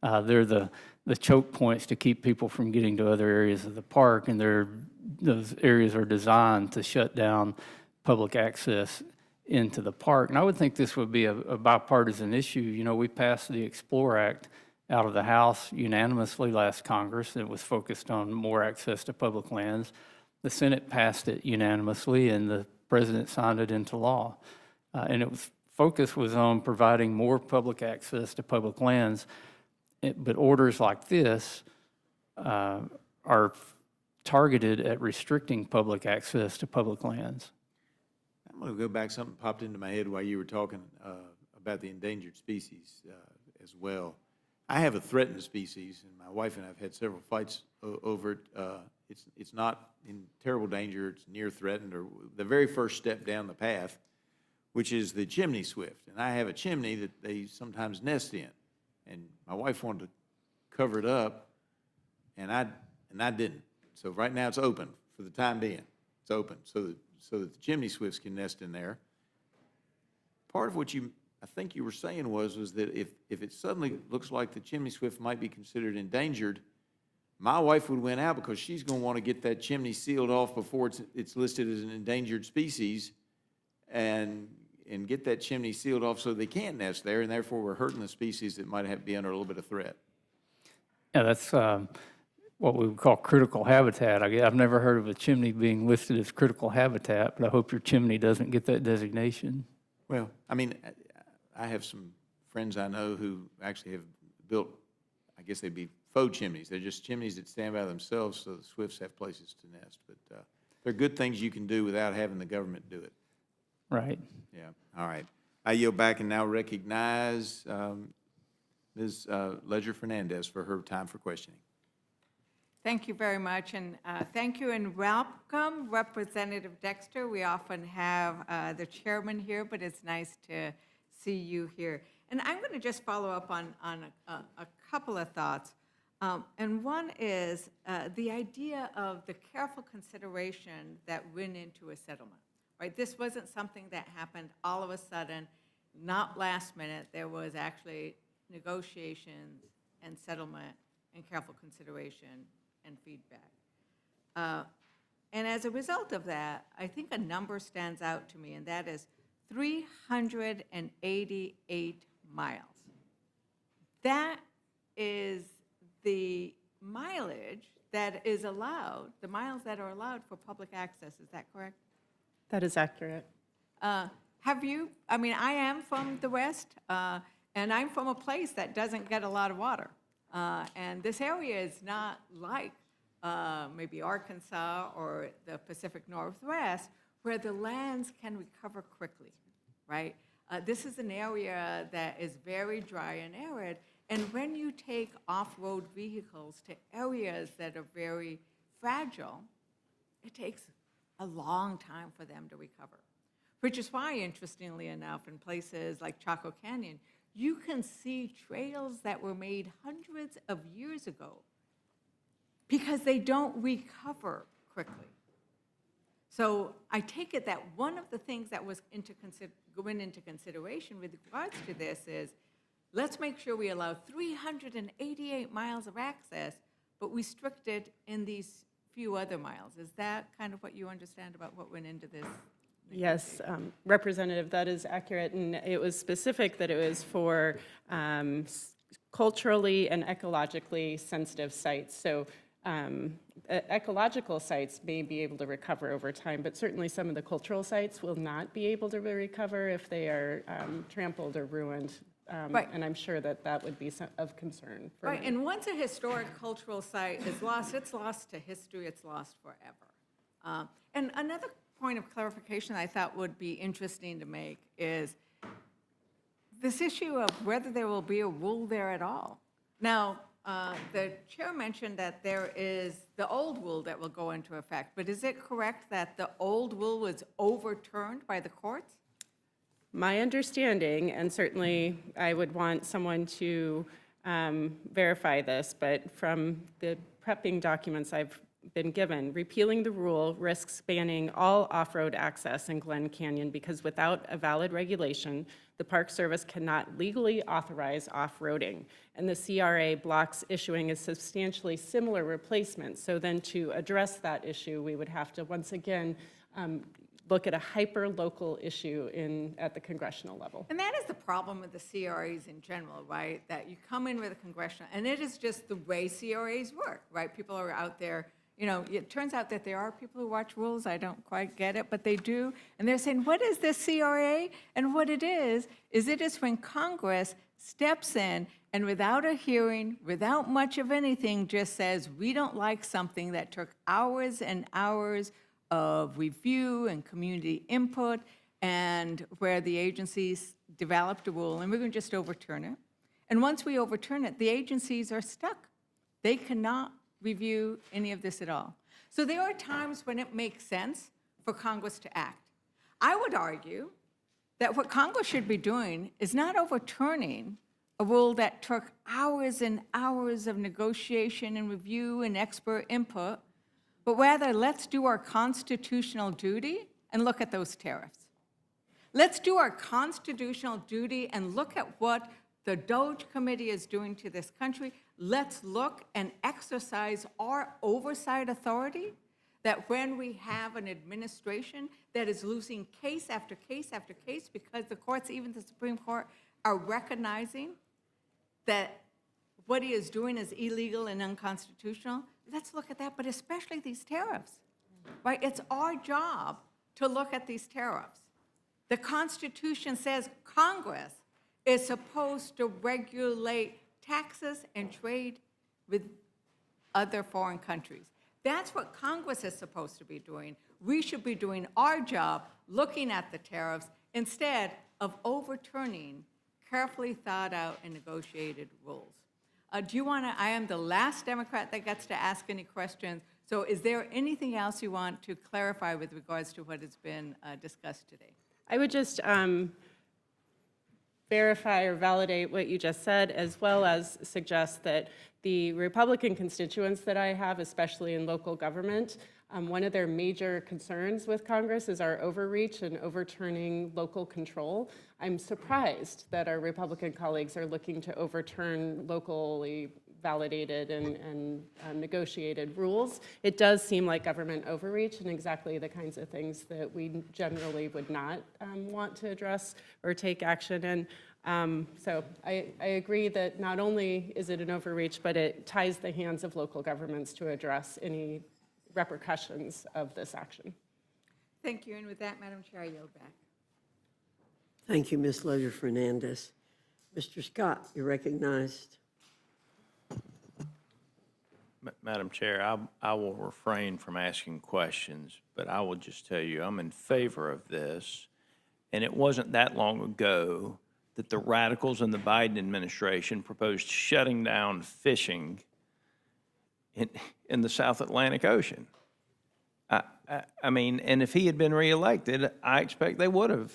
S11: they're the choke points to keep people from getting to other areas of the park, and those areas are designed to shut down public access into the park. And I would think this would be a bipartisan issue. You know, we passed the Explore Act out of the House unanimously last Congress. It was focused on more access to public lands. The Senate passed it unanimously, and the President signed it into law. And focus was on providing more public access to public lands. But orders like this are targeted at restricting public access to public lands.
S13: I'm going to go back, something popped into my head while you were talking about the endangered species as well. I have a threatened species, and my wife and I have had several fights over it. It's not in terrible danger, it's near threatened, or the very first step down the path, which is the chimney swift. And I have a chimney that they sometimes nest in. And my wife wanted to cover it up, and I didn't. So right now it's open for the time being. It's open so that the chimney swifts can nest in there. Part of what I think you were saying was that if it suddenly looks like the chimney swift might be considered endangered, my wife would win out because she's going to want to get that chimney sealed off before it's listed as an endangered species, and get that chimney sealed off so they can't nest there, and therefore we're hurting the species that might be under a little bit of threat.
S11: Yeah, that's what we would call critical habitat. I've never heard of a chimney being listed as critical habitat, but I hope your chimney doesn't get that designation.
S13: Well, I mean, I have some friends I know who actually have built, I guess they'd be faux chimneys. They're just chimneys that stand by themselves so the swifts have places to nest. But they're good things you can do without having the government do it.
S11: Right.
S13: Yeah, all right. I yield back and now recognize Ms. Ledger-Fernandez for her time for questioning.
S7: Thank you very much, and thank you and welcome, Representative Dexter. We often have the chairman here, but it's nice to see you here. And I'm going to just follow up on a couple of thoughts. And one is the idea of the careful consideration that went into a settlement, right? This wasn't something that happened all of a sudden, not last minute. There was actually negotiations and settlement and careful consideration and feedback. And as a result of that, I think a number stands out to me, and that is 388 miles. That is the mileage that is allowed, the miles that are allowed for public access. Is that correct?
S12: That is accurate.
S7: Have you, I mean, I am from the West, and I'm from a place that doesn't get a lot of water. And this area is not like maybe Arkansas or the Pacific Northwest, where the lands can recover quickly, right? This is an area that is very dry and arid, and when you take off-road vehicles to areas that are very fragile, it takes a long time for them to recover. Which is why, interestingly enough, in places like Chaco Canyon, you can see trails that were made hundreds of years ago because they don't recover quickly. So I take it that one of the things that was went into consideration with regards to this is, let's make sure we allow 388 miles of access, but restricted in these few other miles. Is that kind of what you understand about what went into this?
S12: Yes, Representative, that is accurate, and it was specific that it was for culturally and ecologically sensitive sites. So ecological sites may be able to recover over time, but certainly some of the cultural sites will not be able to recover if they are trampled or ruined.
S7: Right.
S12: And I'm sure that that would be of concern for
S7: Right,
S12: many.
S7: and once a historic cultural site is lost, it's lost to history, it's lost forever. And another point of clarification I thought would be interesting to make is this issue of whether there will be a rule there at all. Now, the chair mentioned that there is the old rule that will go into effect, but is it correct that the old rule was overturned by the courts?
S12: My understanding, and certainly I would want someone to verify this, but from the prepping documents I've been given. Repealing the rule risks banning all off-road access in Glen Canyon because without a valid regulation, the Park Service cannot legally authorize off-roading. And the CRA blocks issuing a substantially similar replacement. So then to address that issue, we would have to once again look at a hyper-local issue at the congressional level.
S15: And that is the problem with the CRAs in general, right? That you come in with a congressional, and it is just the way CRAs work, right? People are out there, you know, it turns out that there are people who watch rules. I don't quite get it, but they do. And they're saying, what is this CRA? And what it is it is when Congress steps in and without a hearing, without much of anything, just says, we don't like something that took hours and hours of review and community input, and where the agencies developed a rule, and we're going to just overturn it. And once we overturn it, the agencies are stuck. They cannot review any of this at all. So there are times when it makes sense for Congress to act. I would argue that what Congress should be doing is not overturning a rule that took hours and hours of negotiation and review and expert input, but rather, let's do our constitutional duty and look at those tariffs. Let's do our constitutional duty and look at what the DOGE committee is doing to this country. Let's look and exercise our oversight authority, that when we have an administration that is losing case after case after case because the courts, even the Supreme Court, are recognizing that what he is doing is illegal and unconstitutional, let's look at that, but especially these tariffs, right? It's our job to look at these tariffs. The Constitution says Congress is supposed to regulate taxes and trade with other foreign countries. That's what Congress is supposed to be doing. We should be doing our job, looking at the tariffs, instead of overturning carefully thought out and negotiated rules. Do you want to, I am the last Democrat that gets to ask any questions, so is there anything else you want to clarify with regards to what has been discussed today?
S12: I would just verify or validate what you just said, as well as suggest that the Republican constituents that I have, especially in local government, one of their major concerns with Congress is our overreach and overturning local control. I'm surprised that our Republican colleagues are looking to overturn locally validated and negotiated rules. It does seem like government overreach and exactly the kinds of things that we generally would not want to address or take action in. So I agree that not only is it an overreach, but it ties the hands of local governments to address any repercussions of this action.
S15: Thank you, and with that, Madam Chair, I yield back.
S1: Thank you, Ms. Loder-Fernandez. Mr. Scott, you're recognized.
S9: Madam Chair, I will refrain from asking questions, but I will just tell you I'm in favor of this. And it wasn't that long ago that the radicals in the Biden administration proposed shutting down fishing in the South Atlantic Ocean. I mean, and if he had been reelected, I expect they would have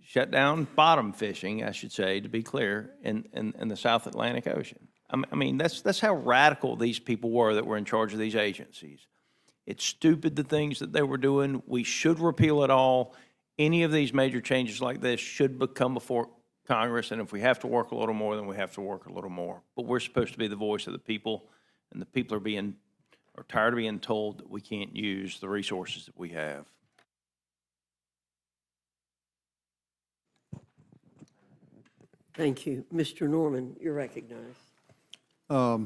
S9: shut down bottom fishing, I should say, to be clear, in the South Atlantic Ocean. I mean, that's how radical these people were that were in charge of these agencies. It's stupid, the things that they were doing. We should repeal it all. Any of these major changes like this should come before Congress, and if we have to work a little more, then we have to work a little more. But we're supposed to be the voice of the people, and the people are tired of being told that we can't use the resources that we have.
S1: Thank you. Mr. Norman, you're recognized.
S10: I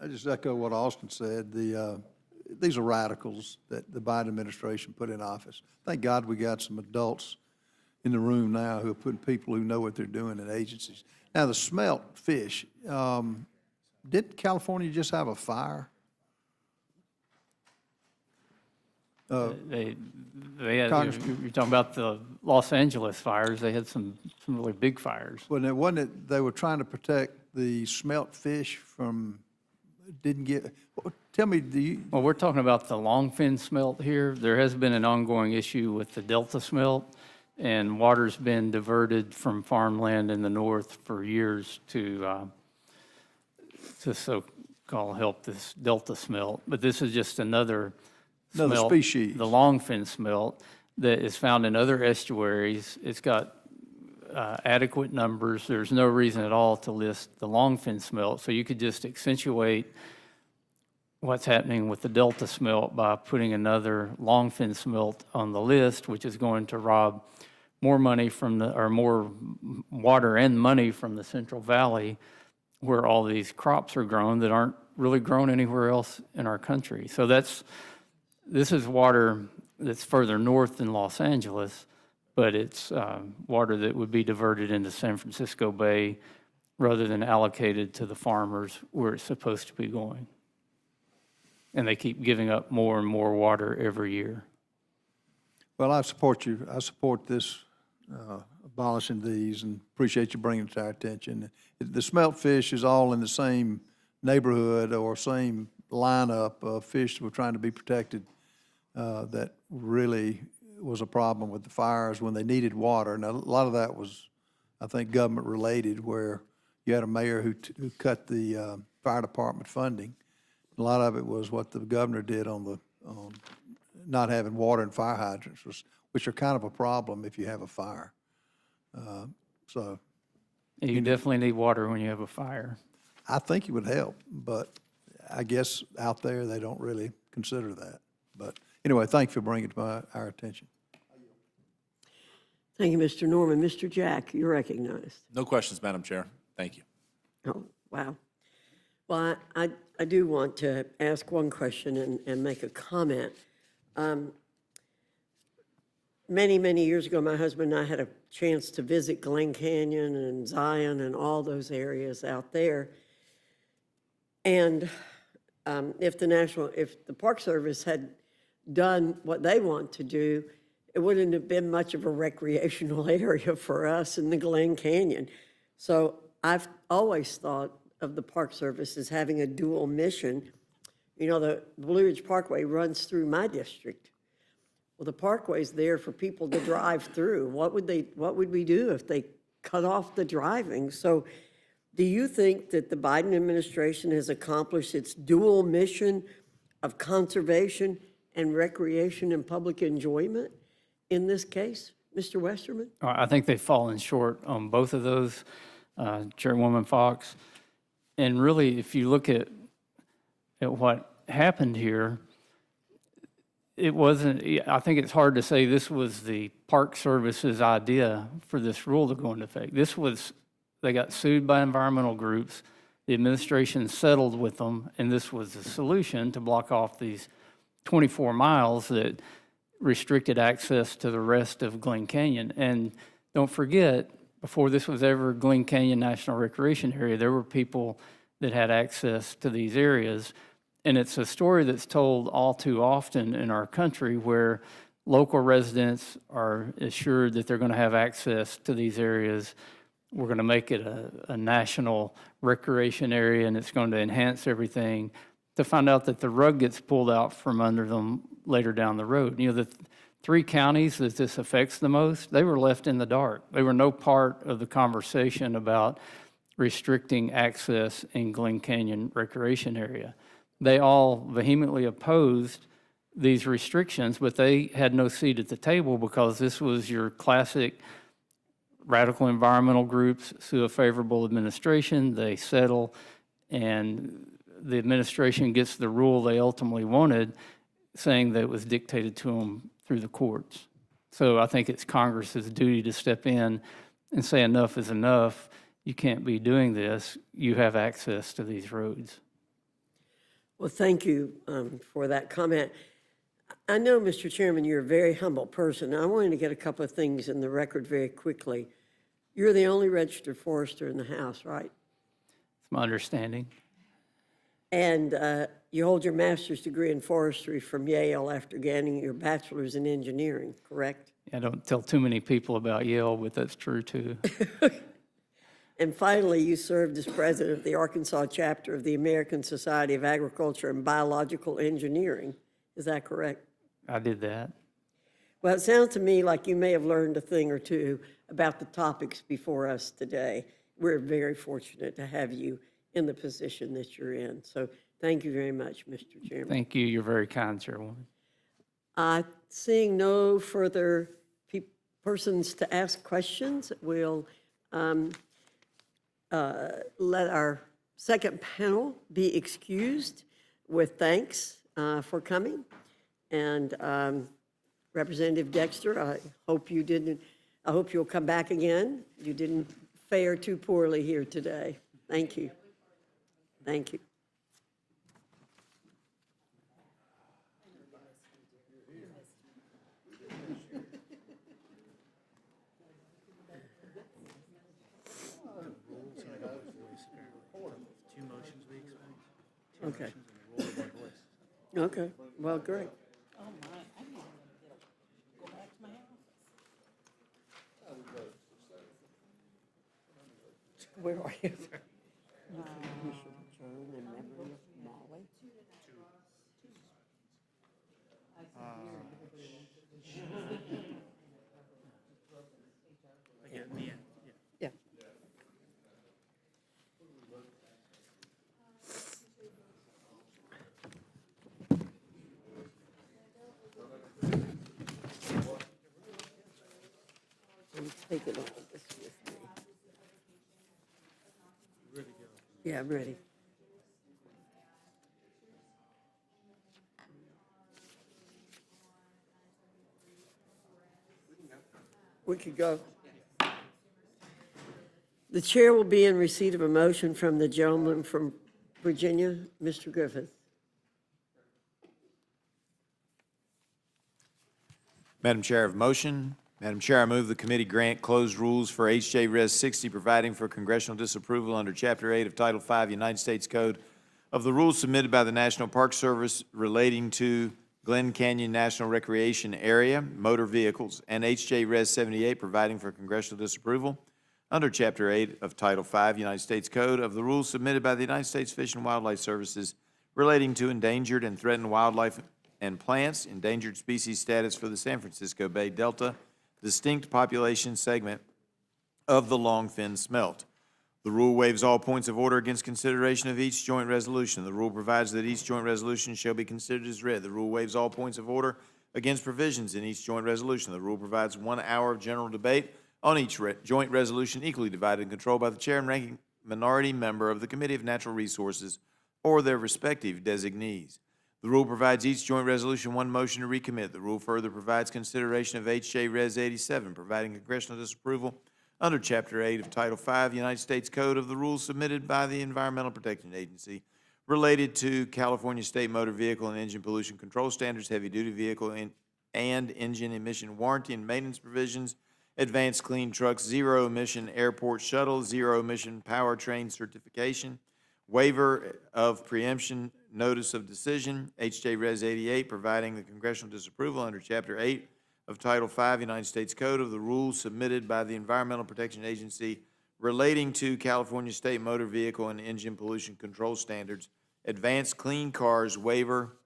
S10: just echo what Austin said. These are radicals that the Biden administration put in office. Thank God we got some adults in the room now who are putting people who know what they're doing in agencies. Now, the smelt fish, didn't California just have a fire?
S11: They had,
S10: Congress-
S11: you're talking about the Los Angeles fires, they had some really big fires.
S10: Well, it wasn't it, they were trying to protect the smelt fish from, tell me,
S11: Well, we're talking about the longfin smelt here. There has been an ongoing issue with the Delta smelt, and water's been diverted from farmland in the north for years to so call help this delta smelt, but this is just another
S10: Another
S11: smelt,
S10: species.
S11: the longfin smelt that is found in other estuaries. It's got adequate numbers. There's no reason at all to list the longfin smelt, so you could just accentuate what's happening with the delta smelt by putting another longfin smelt on the list, which is going to rob more money from the, or more water and money from the Central Valley, where all these crops are grown that aren't really grown anywhere else in our country. So this is water that's further north than Los Angeles, but it's water that would be diverted into San Francisco Bay rather than allocated to the farmers where it's supposed to be going. And they keep giving up more and more water every year.
S10: Well, I support you. I support this, abolishing these, and appreciate you bringing it to our attention. The smelt fish is all in the same neighborhood or same lineup of fish that were trying to be protected. That really was a problem with the fires when they needed water. Now, a lot of that was, I think, government related, where you had a mayor who cut the fire department funding. A lot of it was what the governor did on not having water and fire hydrants, which are kind of a problem if you have a fire. So
S11: You definitely need water when you have a fire.
S10: I think it would help, but I guess out there they don't really consider that. But anyway, thank you for bringing it to our attention.
S1: Thank you, Mr. Norman. Mr. Jack, you're recognized.
S16: No questions, Madam Chair. Thank you.
S1: Oh, wow. Well, I do want to ask one question and make a comment. Many, many years ago, my husband and I had a chance to visit Glen Canyon and Zion and all those areas out there. And if the Park Service had done what they want to do, it wouldn't have been much of a recreational area for us in the Glen Canyon. So I've always thought of the Park Service as having a dual mission. You know, the Blue Ridge Parkway runs through my district. Well, the parkway's there for people to drive through. What would we do if they cut off the driving? So do you think that the Biden administration has accomplished its dual mission of conservation and recreation and public enjoyment in this case, Mr. Westerman?
S11: I think they've fallen short on both of those, Chairwoman Fox. And really, if you look at what happened here, it wasn't, I think it's hard to say this was the Park Service's idea for this rule to go into effect. This was, they got sued by environmental groups, the administration settled with them, and this was the solution to block off these 24 miles that restricted access to the rest of Glen Canyon. And don't forget, before this was ever Glen Canyon National Recreation Area, there were people that had access to these areas. And it's a story that's told all too often in our country, where local residents are assured that they're going to have access to these areas. We're going to make it a national recreation area, and it's going to enhance everything, to find out that the rug gets pulled out from under them later down the road. You know, the three counties that this affects the most, they were left in the dark. They were no part of the conversation about restricting access in Glen Canyon Recreation Area. They all vehemently opposed these restrictions, but they had no seat at the table, because this was your classic radical environmental groups sue a favorable administration, they settle, and the administration gets the rule they ultimately wanted, saying that it was dictated to them through the courts. So I think it's Congress's duty to step in and say enough is enough. You can't be doing this. You have access to these roads.
S1: Well, thank you for that comment. I know, Mr. Chairman, you're a very humble person. I wanted to get a couple of things in the record very quickly. You're the only registered forester in the House, right?
S11: It's my understanding.
S1: And you hold your master's degree in forestry from Yale after gaining your bachelor's in engineering, correct?
S11: I don't tell too many people about Yale, but that's true too.
S1: And finally, you served as president of the Arkansas chapter of the American Society of Agriculture and Biological Engineering. Is that correct?
S11: I did that.
S1: Well, it sounds to me like you may have learned a thing or two about the topics before us today. We're very fortunate to have you in the position that you're in. So thank you very much, Mr. Chairman.
S11: Thank you. You're very kind, Chairwoman.
S1: Seeing no further persons to ask questions, we'll let our second panel be excused with thanks for coming. And Representative Dexter, I hope you'll come back again. You didn't fare too poorly here today. Thank you. Thank you. Okay. Okay, well, great.
S14: Oh, my, I didn't even go back to my office.
S1: Where are you? You should adjourn in memory of Molly. Yeah. I'm taking all of this with me. Yeah, I'm ready. We could go. The chair will be in receipt of a motion from the gentleman from Virginia, Mr. Griffith.
S8: Madam Chair, I have a motion. Madam Chair, I move the committee grant closed rules for H.J. Res. 60, providing for congressional disapproval under Chapter 8 of Title 5 United States Code of the rules submitted by the National Park Service relating to Glen Canyon National Recreation Area, motor vehicles, and H.J. Res. 78, providing for congressional disapproval under Chapter 8 of Title 5 United States Code of the rules submitted by the United States Fish and Wildlife Services relating to endangered and threatened wildlife and plants, endangered species status for the San Francisco Bay Delta distinct population segment of the longfin smelt. The rule waives all points of order against consideration of each joint resolution. The rule provides that each joint resolution shall be considered as read. The rule waives all points of order against provisions in each joint resolution. The rule provides 1 hour of general debate on each joint resolution, equally divided and controlled by the chair and ranking minority member of the Committee of Natural Resources or their respective designees. The rule provides each joint resolution 1 motion to recommit. The rule further provides consideration of H.J. Res. 87, providing congressional disapproval under Chapter 8 of Title 5 United States Code of the rules submitted by the Environmental Protection Agency related to California State Motor Vehicle and Engine Pollution Control Standards, heavy-duty vehicle and engine emission warranty and maintenance provisions, advanced clean trucks, zero-emission airport shuttle, zero-emission powertrain certification, waiver of preemption notice of decision, H.J. Res. 88, providing the congressional disapproval under Chapter 8 of Title 5 United States Code of the rules submitted by the Environmental Protection Agency relating to California State Motor Vehicle and Engine Pollution Control Standards, advanced clean cars waiver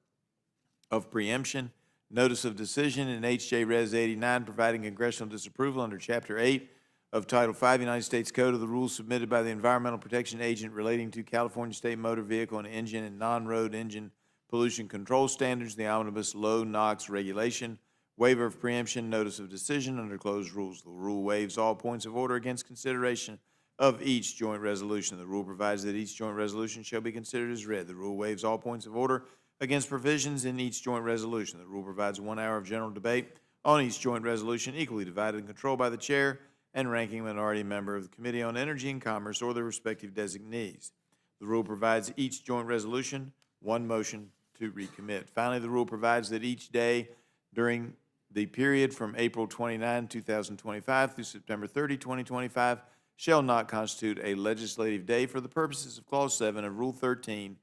S8: of preemption, notice of decision, and H.J. Res. 89, providing congressional disapproval under Chapter 8 of Title 5 United States Code of the rules submitted by the Environmental Protection Agent relating to California State Motor Vehicle and Engine and Non-Road Engine Pollution Control Standards, the omnibus low NOx regulation, waiver of preemption, notice of decision under closed rules. The rule waives all points of order against consideration of each joint resolution. The rule provides that each joint resolution shall be considered as read. The rule waives all points of order against provisions in each joint resolution. The rule provides 1 hour of general debate on each joint resolution, equally divided and controlled by the chair and ranking minority member of the Committee on Energy and Commerce or their respective designees. The rule provides each joint resolution 1 motion to recommit. Finally, the rule provides that each day during the period from April 29, 2025 through September 30, 2025 shall not constitute a legislative day for the purposes of Clause 7 of Rule 13,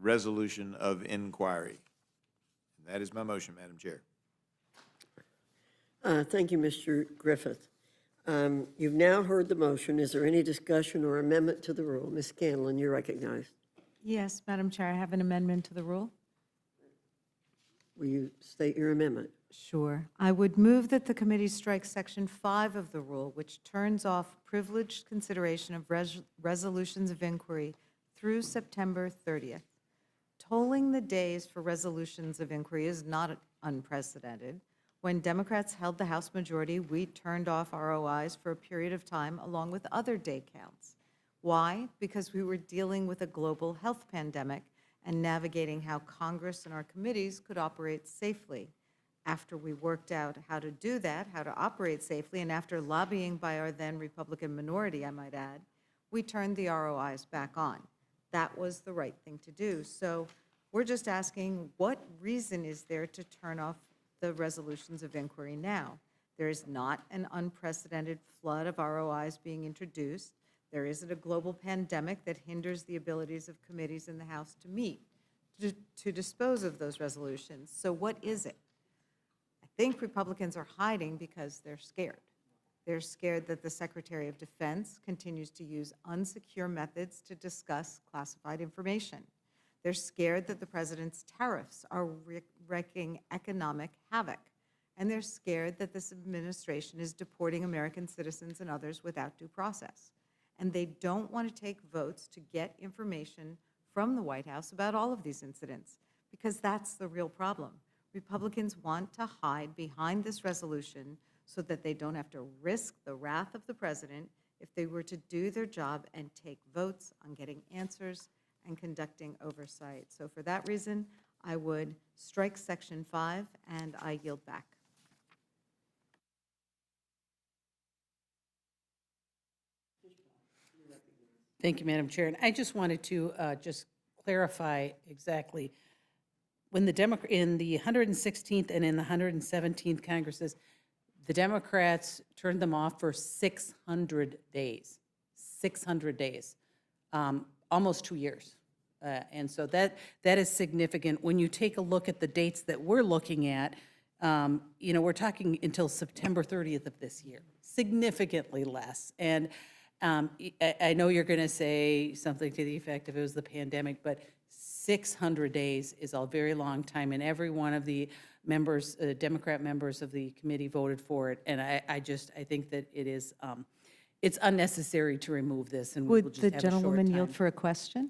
S8: Resolution of Inquiry. And that is my motion, Madam Chair.
S1: Thank you, Mr. Griffith. You've now heard the motion. Is there any discussion or amendment to the rule? Ms. Scanlon, you're recognized.
S2: Yes, Madam Chair, I have an amendment to the rule.
S1: Will you state your amendment?
S2: Sure. I would move that the committee strike Section 5 of the rule, which turns off privileged consideration of resolutions of inquiry through September 30th. Tolling the days for resolutions of inquiry is not unprecedented. When Democrats held the House majority, we turned off ROIs for a period of time along with other day counts. Why? Because we were dealing with a global health pandemic and navigating how Congress and our committees could operate safely. After we worked out how to do that, how to operate safely, and after lobbying by our then Republican minority, I might add, we turned the ROIs back on. That was the right thing to do. So we're just asking, what reason is there to turn off the resolutions of inquiry now? There is not an unprecedented flood of ROIs being introduced. There isn't a global pandemic that hinders the abilities of committees in the House to meet, to dispose of those resolutions. So what is it? I think Republicans are hiding because they're scared. They're scared that the Secretary of Defense continues to use unsecure methods to discuss classified information. They're scared that the president's tariffs are wreaking economic havoc. And they're scared that this administration is deporting American citizens and others without due process. And they don't want to take votes to get information from the White House about all of these incidents, because that's the real problem. Republicans want to hide behind this resolution so that they don't have to risk the wrath of the president if they were to do their job and take votes on getting answers and conducting oversight. So for that reason, I would strike Section 5, and I yield back.
S14: Thank you, Madam Chair. And I just wanted to just clarify exactly. When the in the 116th and in the 117th Congresses, the Democrats turned them off for 600 days. 600 days, almost 2 years. And so that is significant. When you take a look at the dates that we're looking at, you know, we're talking until September 30th of this year, significantly less. And I know you're going to say something to the effect of it was the pandemic, but 600 days is a very long time, and every one of the members, Democrat members of the committee voted for it. And I think that it is, it's unnecessary to remove this, and we'll
S2: Would
S14: just
S2: the
S14: have a short
S2: gentleman yield
S14: time.
S2: for a question?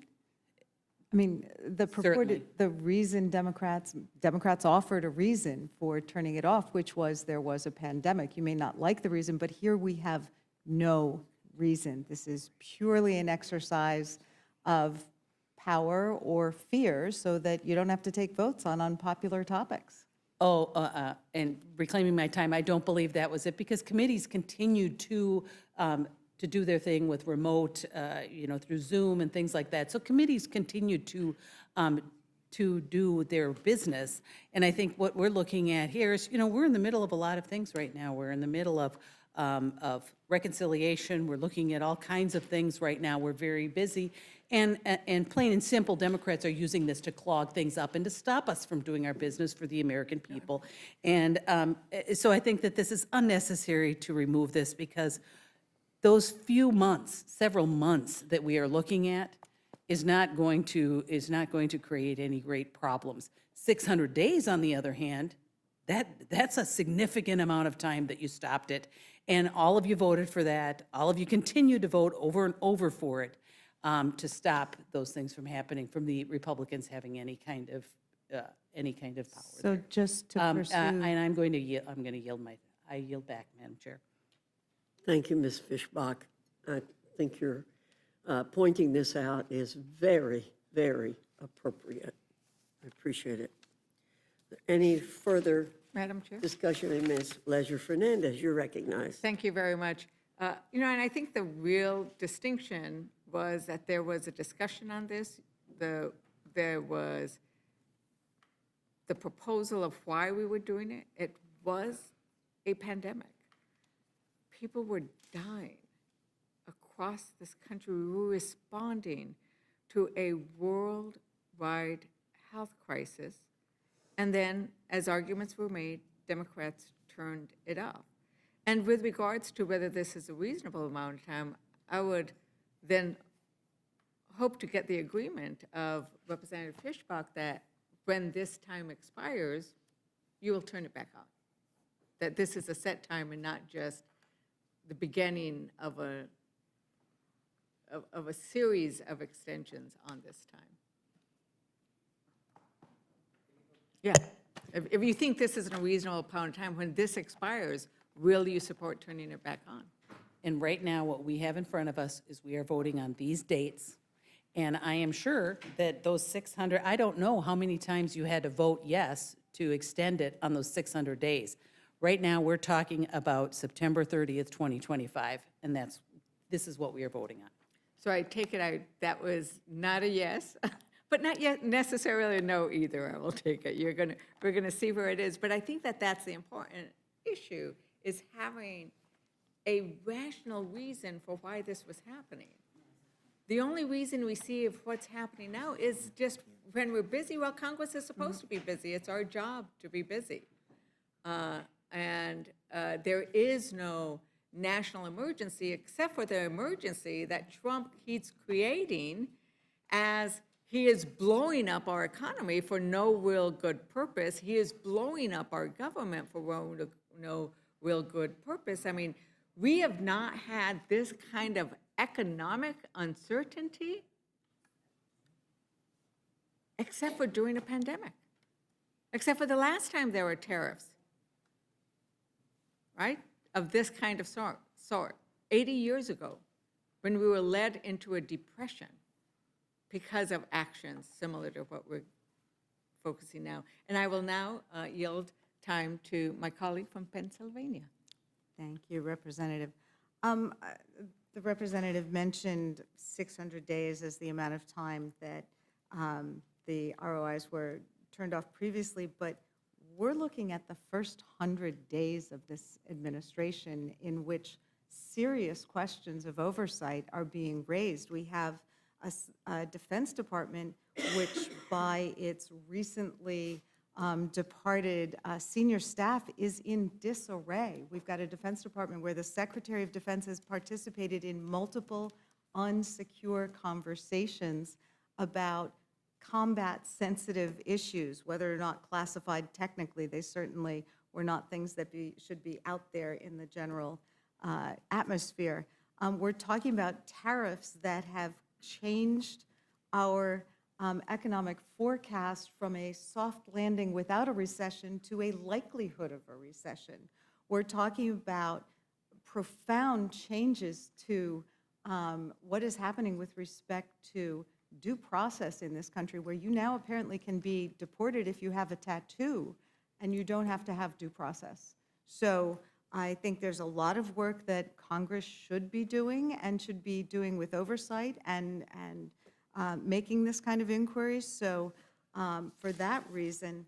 S2: I mean, the reason Democrats offered a reason for turning it off, which was there was a pandemic. You may not like the reason, but here we have no reason. This is purely an exercise of power or fear so that you don't have to take votes on unpopular topics.
S14: And reclaiming my time, I don't believe that was it, because committees continued to do their thing with remote, you know, through Zoom and things like that. So committees continued to do their business. And I think what we're looking at here is, you know, we're in the middle of a lot of things right now. We're in the middle of reconciliation. We're looking at all kinds of things right now. We're very busy. And plain and simple, Democrats are using this to clog things up and to stop us from doing our business for the American people. And so I think that this is unnecessary to remove this, because those few months, several months that we are looking at is not going to create any great problems. 600 days, on the other hand, that's a significant amount of time that you stopped it. And all of you voted for that. All of you continue to vote over and over for it, to stop those things from happening, from the Republicans having any kind of power.
S2: So just to pursue.
S14: And I'm going to yield back, Madam Chair.
S1: Thank you, Ms. Fishbach. I think your pointing this out is very, very appropriate. I appreciate it. Any further
S15: Madam Chair?
S1: discussion? And Ms. Leisure-Fernandez, you're recognized.
S15: Thank you very much. You know, and I think the real distinction was that there was a discussion on this. There was the proposal of why we were doing it. It was a pandemic. People were dying across this country. We were responding to a worldwide health crisis. And then, as arguments were made, Democrats turned it off. And with regards to whether this is a reasonable amount of time, I would then hope to get the agreement of Representative Fishbach that when this time expires, you will turn it back on. That this is a set time and not just the beginning of of a series of extensions on this time. Yeah, if you think this isn't a reasonable amount of time, when this expires, will you support turning it back on?
S14: And right now, what we have in front of us is we are voting on these dates. And I am sure that those 600, I don't know how many times you had to vote yes to extend it on those 600 days. Right now, we're talking about September 30th, 2025, and this is what we are voting on.
S15: So I take it that was not a yes, but not yet necessarily a no either. I will take it. We're gonna see where it is. But I think that that's the important issue, is having a rational reason for why this was happening. The only reason we see of what's happening now is just when we're busy. Well, Congress is supposed to be busy. It's our job to be busy. There is no national emergency except for the emergency that Trump keeps creating as he is blowing up our economy for no real good purpose. He is blowing up our government for no real good purpose. I mean, we have not had this kind of economic uncertainty except for during a pandemic, except for the last time there were tariffs, right, of this kind of sort, 80 years ago, when we were led into a depression because of actions similar to what we're focusing now. And I will now yield time to my colleague from Pennsylvania.
S2: Thank you, Representative. The representative mentioned 600 days as the amount of time that the ROIs were turned off previously, but we're looking at the first 100 days of this administration in which serious questions of oversight are being raised. We have a Defense Department which, by its recently departed senior staff, is in disarray. We've got a Defense Department where the Secretary of Defense has participated in multiple unsecure conversations about combat-sensitive issues, whether or not classified technically. They certainly were not things that should be out there in the general atmosphere. We're talking about tariffs that have changed our economic forecast from a soft landing without a recession to a likelihood of a recession. We're talking about profound changes to what is happening with respect to due process in this country, where you now apparently can be deported if you have a tattoo and you don't have to have due process. So I think there's a lot of work that Congress should be doing and should be doing with oversight and making this kind of inquiry. So for that reason,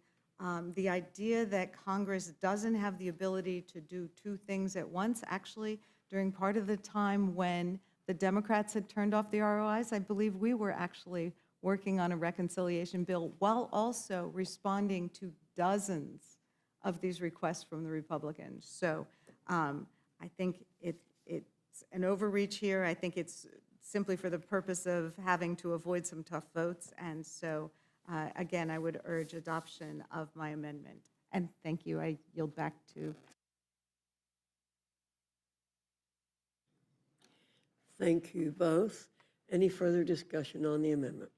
S2: the idea that Congress doesn't have the ability to do two things at once, actually, during part of the time when the Democrats had turned off the ROIs, I believe we were actually working on a reconciliation bill while also responding to dozens of these requests from the Republicans. So I think it's an overreach here. I think it's simply for the purpose of having to avoid some tough votes. And so, again, I would urge adoption of my amendment. And thank you. I yield back to.
S1: Thank you both. Any further discussion on the amendment?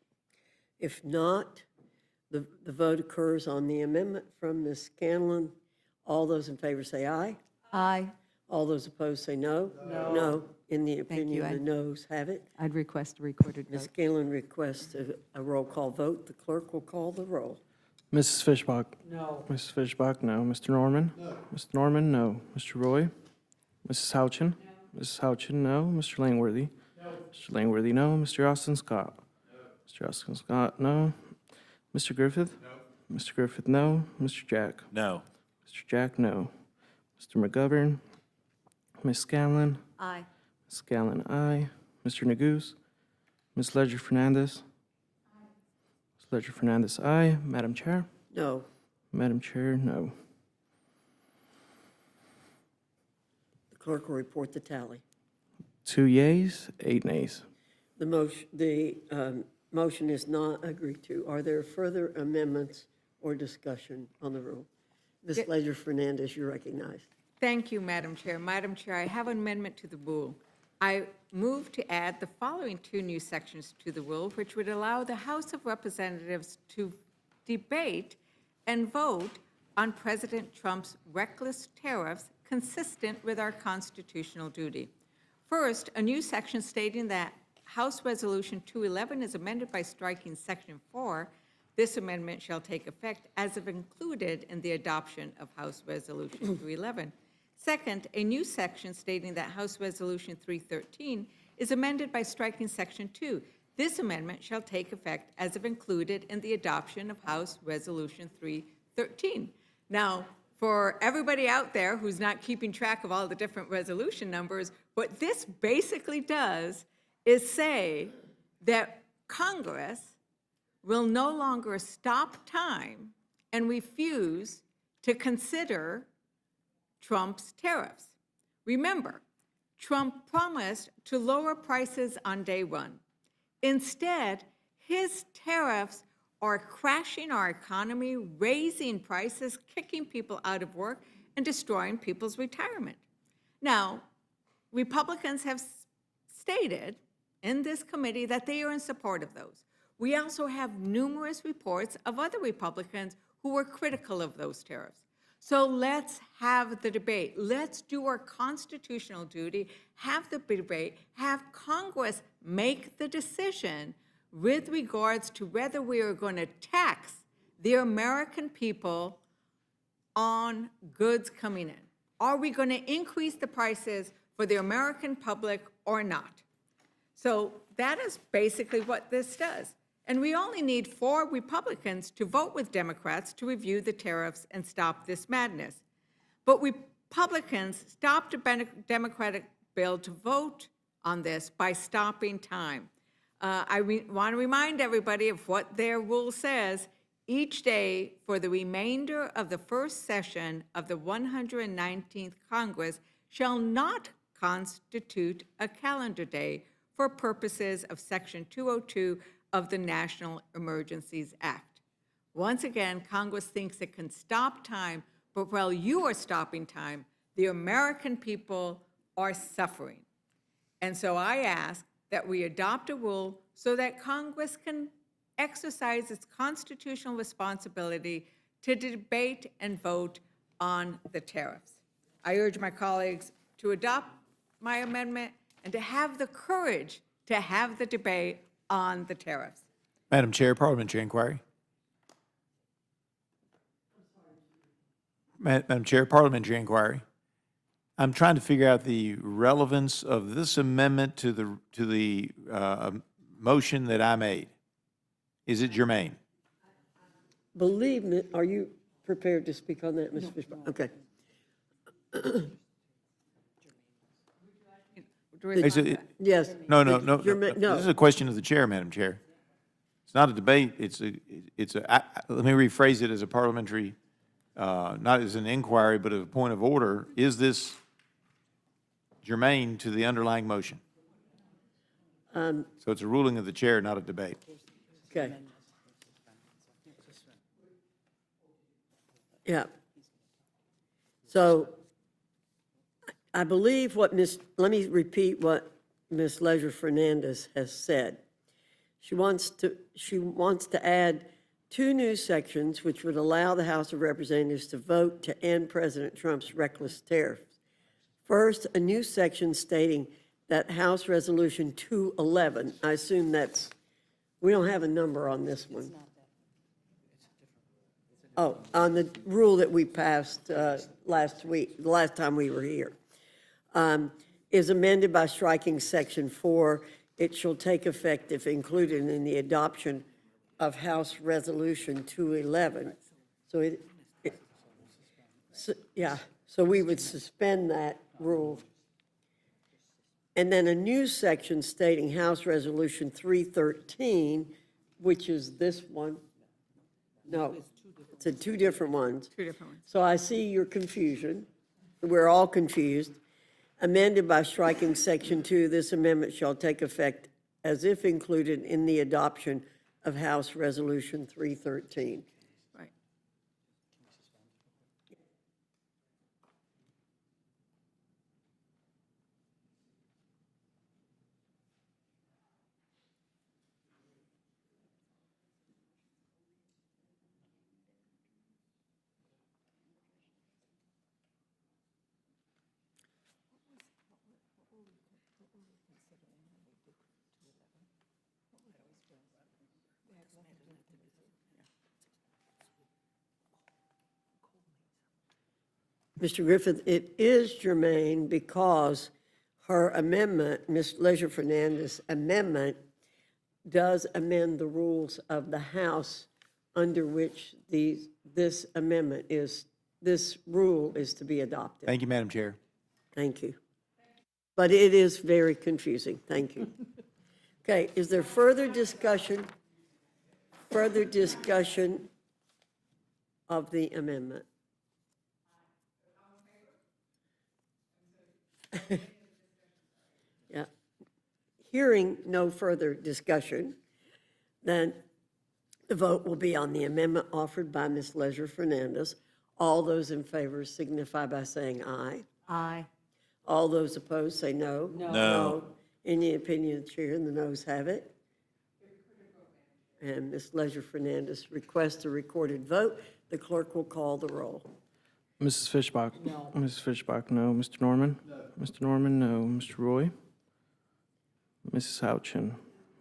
S1: If not, the vote occurs on the amendment from Ms. Scanlon. All those in favor say aye.
S2: Aye.
S1: All those opposed say no. No. In the opinion, the noes have it.
S2: I'd request a recorded
S1: Ms.
S2: vote.
S1: Scanlon requests a roll call vote. The clerk will call the roll.
S17: Mrs. Fishbach?
S15: No.
S17: Mrs. Fishbach, no. Mr. Norman? No. Mr. Norman, no. Mr. Roy? Mrs. Houchin? No. Mrs. Houchin, no. Mr. Langworthy? No. Mr. Langworthy, no. Mr. Austin Scott? No. Mr. Austin Scott, no. Mr. Griffith? No. Mr. Griffith, no. Mr. Jack?
S16: No.
S17: Mr. Jack, no. Mr. McGovern? Ms. Scanlon?
S2: Aye.
S17: Ms. Scanlon, aye. Mr. Neguse? Ms. Ledger-Fernandez? Aye. Ms. Ledger-Fernandez, aye. Madam Chair?
S1: No.
S17: Madam Chair, no.
S1: The clerk will report the tally.
S17: 2 yeas, 8 nays.
S1: The motion is not agreed to. Are there further amendments or discussion on the rule? Ms. Ledger Fernandez, you're recognized.
S15: Thank you, Madam Chair. Madam Chair, I have an amendment to the rule. I move to add the following two new sections to the rule, which would allow the House of Representatives to debate and vote on President Trump's reckless tariffs consistent with our constitutional duty. First, a new section stating that House Resolution 211 is amended by striking Section 4. This amendment shall take effect as if included in the adoption of House Resolution 211. Second, a new section stating that House Resolution 313 is amended by striking Section 2. This amendment shall take effect as if included in the adoption of House Resolution 313. Now, for everybody out there who's not keeping track of all the different resolution numbers, what this basically does is say that Congress will no longer stop time and refuse to consider Trump's tariffs. Remember, Trump promised to lower prices on day one. Instead, his tariffs are crashing our economy, raising prices, kicking people out of work, and destroying people's retirement. Now, Republicans have stated in this committee that they are in support of those. We also have numerous reports of other Republicans who were critical of those tariffs. So let's have the debate. Let's do our constitutional duty, have the debate, have Congress make the decision with regards to whether we are going to tax the American people on goods coming in. Are we going to increase the prices for the American public or not? So that is basically what this does. And we only need 4 Republicans to vote with Democrats to review the tariffs and stop this madness. But Republicans stopped a Democratic bill to vote on this by stopping time. I want to remind everybody of what their rule says. Each day for the remainder of the first session of the 119th Congress shall not constitute a calendar day for purposes of Section 202 of the National Emergencies Act. Once again, Congress thinks it can stop time, but while you are stopping time, the American people are suffering. And so I ask that we adopt a rule so that Congress can exercise its constitutional responsibility to debate and vote on the tariffs. I urge my colleagues to adopt my amendment and to have the courage to have the debate on the tariffs.
S8: Madam Chair, parliamentary inquiry. Madam Chair, parliamentary inquiry. I'm trying to figure out the relevance of this amendment to the motion that I made. Is it germane?
S1: Believe me, are you prepared to speak on that, Ms. Fishback? Okay. Yes.
S8: No.
S1: Germane- no.
S8: This is a question of the chair, Madam Chair. It's not a debate. Let me rephrase it as a parliamentary, not as an inquiry, but as a point of order. Is this germane to the underlying motion? So it's a ruling of the chair, not a debate.
S1: Okay. Yeah. So I believe let me repeat what Ms. Leisure Fernandez has said. She wants to add 2 new sections which would allow the House of Representatives to vote to end President Trump's reckless tariffs. First, a new section stating that House Resolution 211, I assume that's, we don't have a number on this one. Oh, on the rule that we passed last week, the last time we were here, is amended by striking Section 4. It shall take effect if included in the adoption of House Resolution 211. So we would suspend that rule. And then a new section stating House Resolution 313, which is this one. No, it's 2 different ones.
S15: 2 different ones.
S1: So I see your confusion. We're all confused. Amended by striking Section 2, this amendment shall take effect as if included in the adoption of House Resolution 313.
S15: Right.
S1: Mr. Griffith, it is germane because her amendment, Ms. Leisure Fernandez' amendment, does amend the rules of the House under which this amendment is, this rule is to be adopted.
S8: Thank you, Madam Chair.
S1: Thank you. But it is very confusing. Thank you. Okay, is there further discussion? Further discussion of the amendment? Yeah. Hearing no further discussion, then the vote will be on the amendment offered by Ms. Leisure Fernandez. All those in favor signify by saying aye.
S2: Aye.
S1: All those opposed say no.
S16: No.
S1: In the opinion of the chair, and the noes have it. And Ms. Leisure Fernandez requests a recorded vote. The clerk will call the roll.
S17: Mrs. Fishbach? No. Mrs. Fishbach, no. Mr. Norman? No. Mr. Norman, no. Mr. Roy? Mrs. Houchin?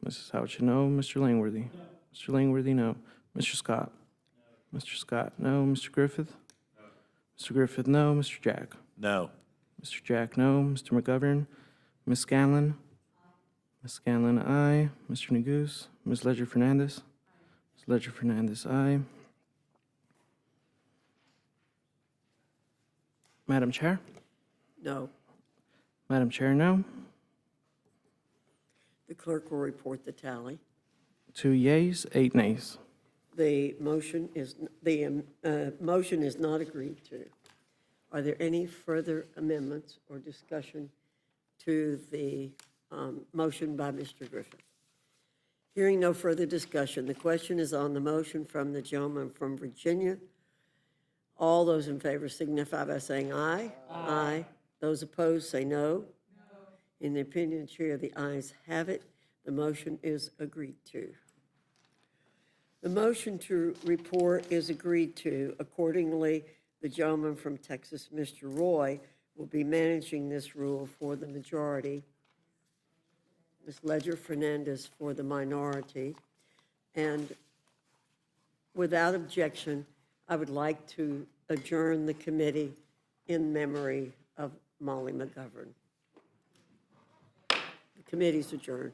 S17: Mrs. Houchin, no. Mr. Langworthy? No. Mr. Langworthy, no. Mr. Scott? No. Mr. Scott, no. Mr. Griffith? No. Mr. Griffith, no. Mr. Jack?
S16: No.
S17: Mr. Jack, no. Mr. McGovern? Ms. Scanlon? Ms. Scanlon, aye. Mr. Neguse? Ms. Leisure Fernandez? Ms. Leisure Fernandez, aye. Madam Chair?
S1: No.
S17: Madam Chair, no.
S1: The clerk will report the tally.
S17: 2 yeas, 8 nays.
S1: The motion is not agreed to. Are there any further amendments or discussion to the motion by Mr. Griffith? Hearing no further discussion, the question is on the motion from the gentleman from Virginia. All those in favor signify by saying aye. Aye. Those opposed say no. No. In the opinion of the chair, the ayes have it. The motion is agreed to. The motion to report is agreed to. Accordingly, the gentleman from Texas, Mr. Roy, will be managing this rule for the majority. Ms. Leisure Fernandez for the minority. And without objection, I would like to adjourn the committee in memory of Molly McGovern. The committee's adjourned.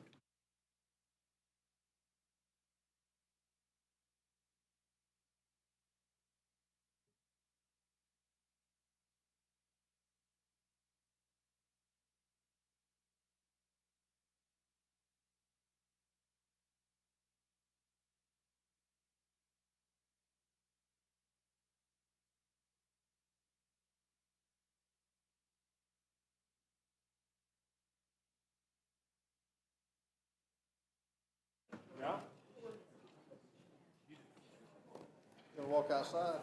S10: Gonna walk outside.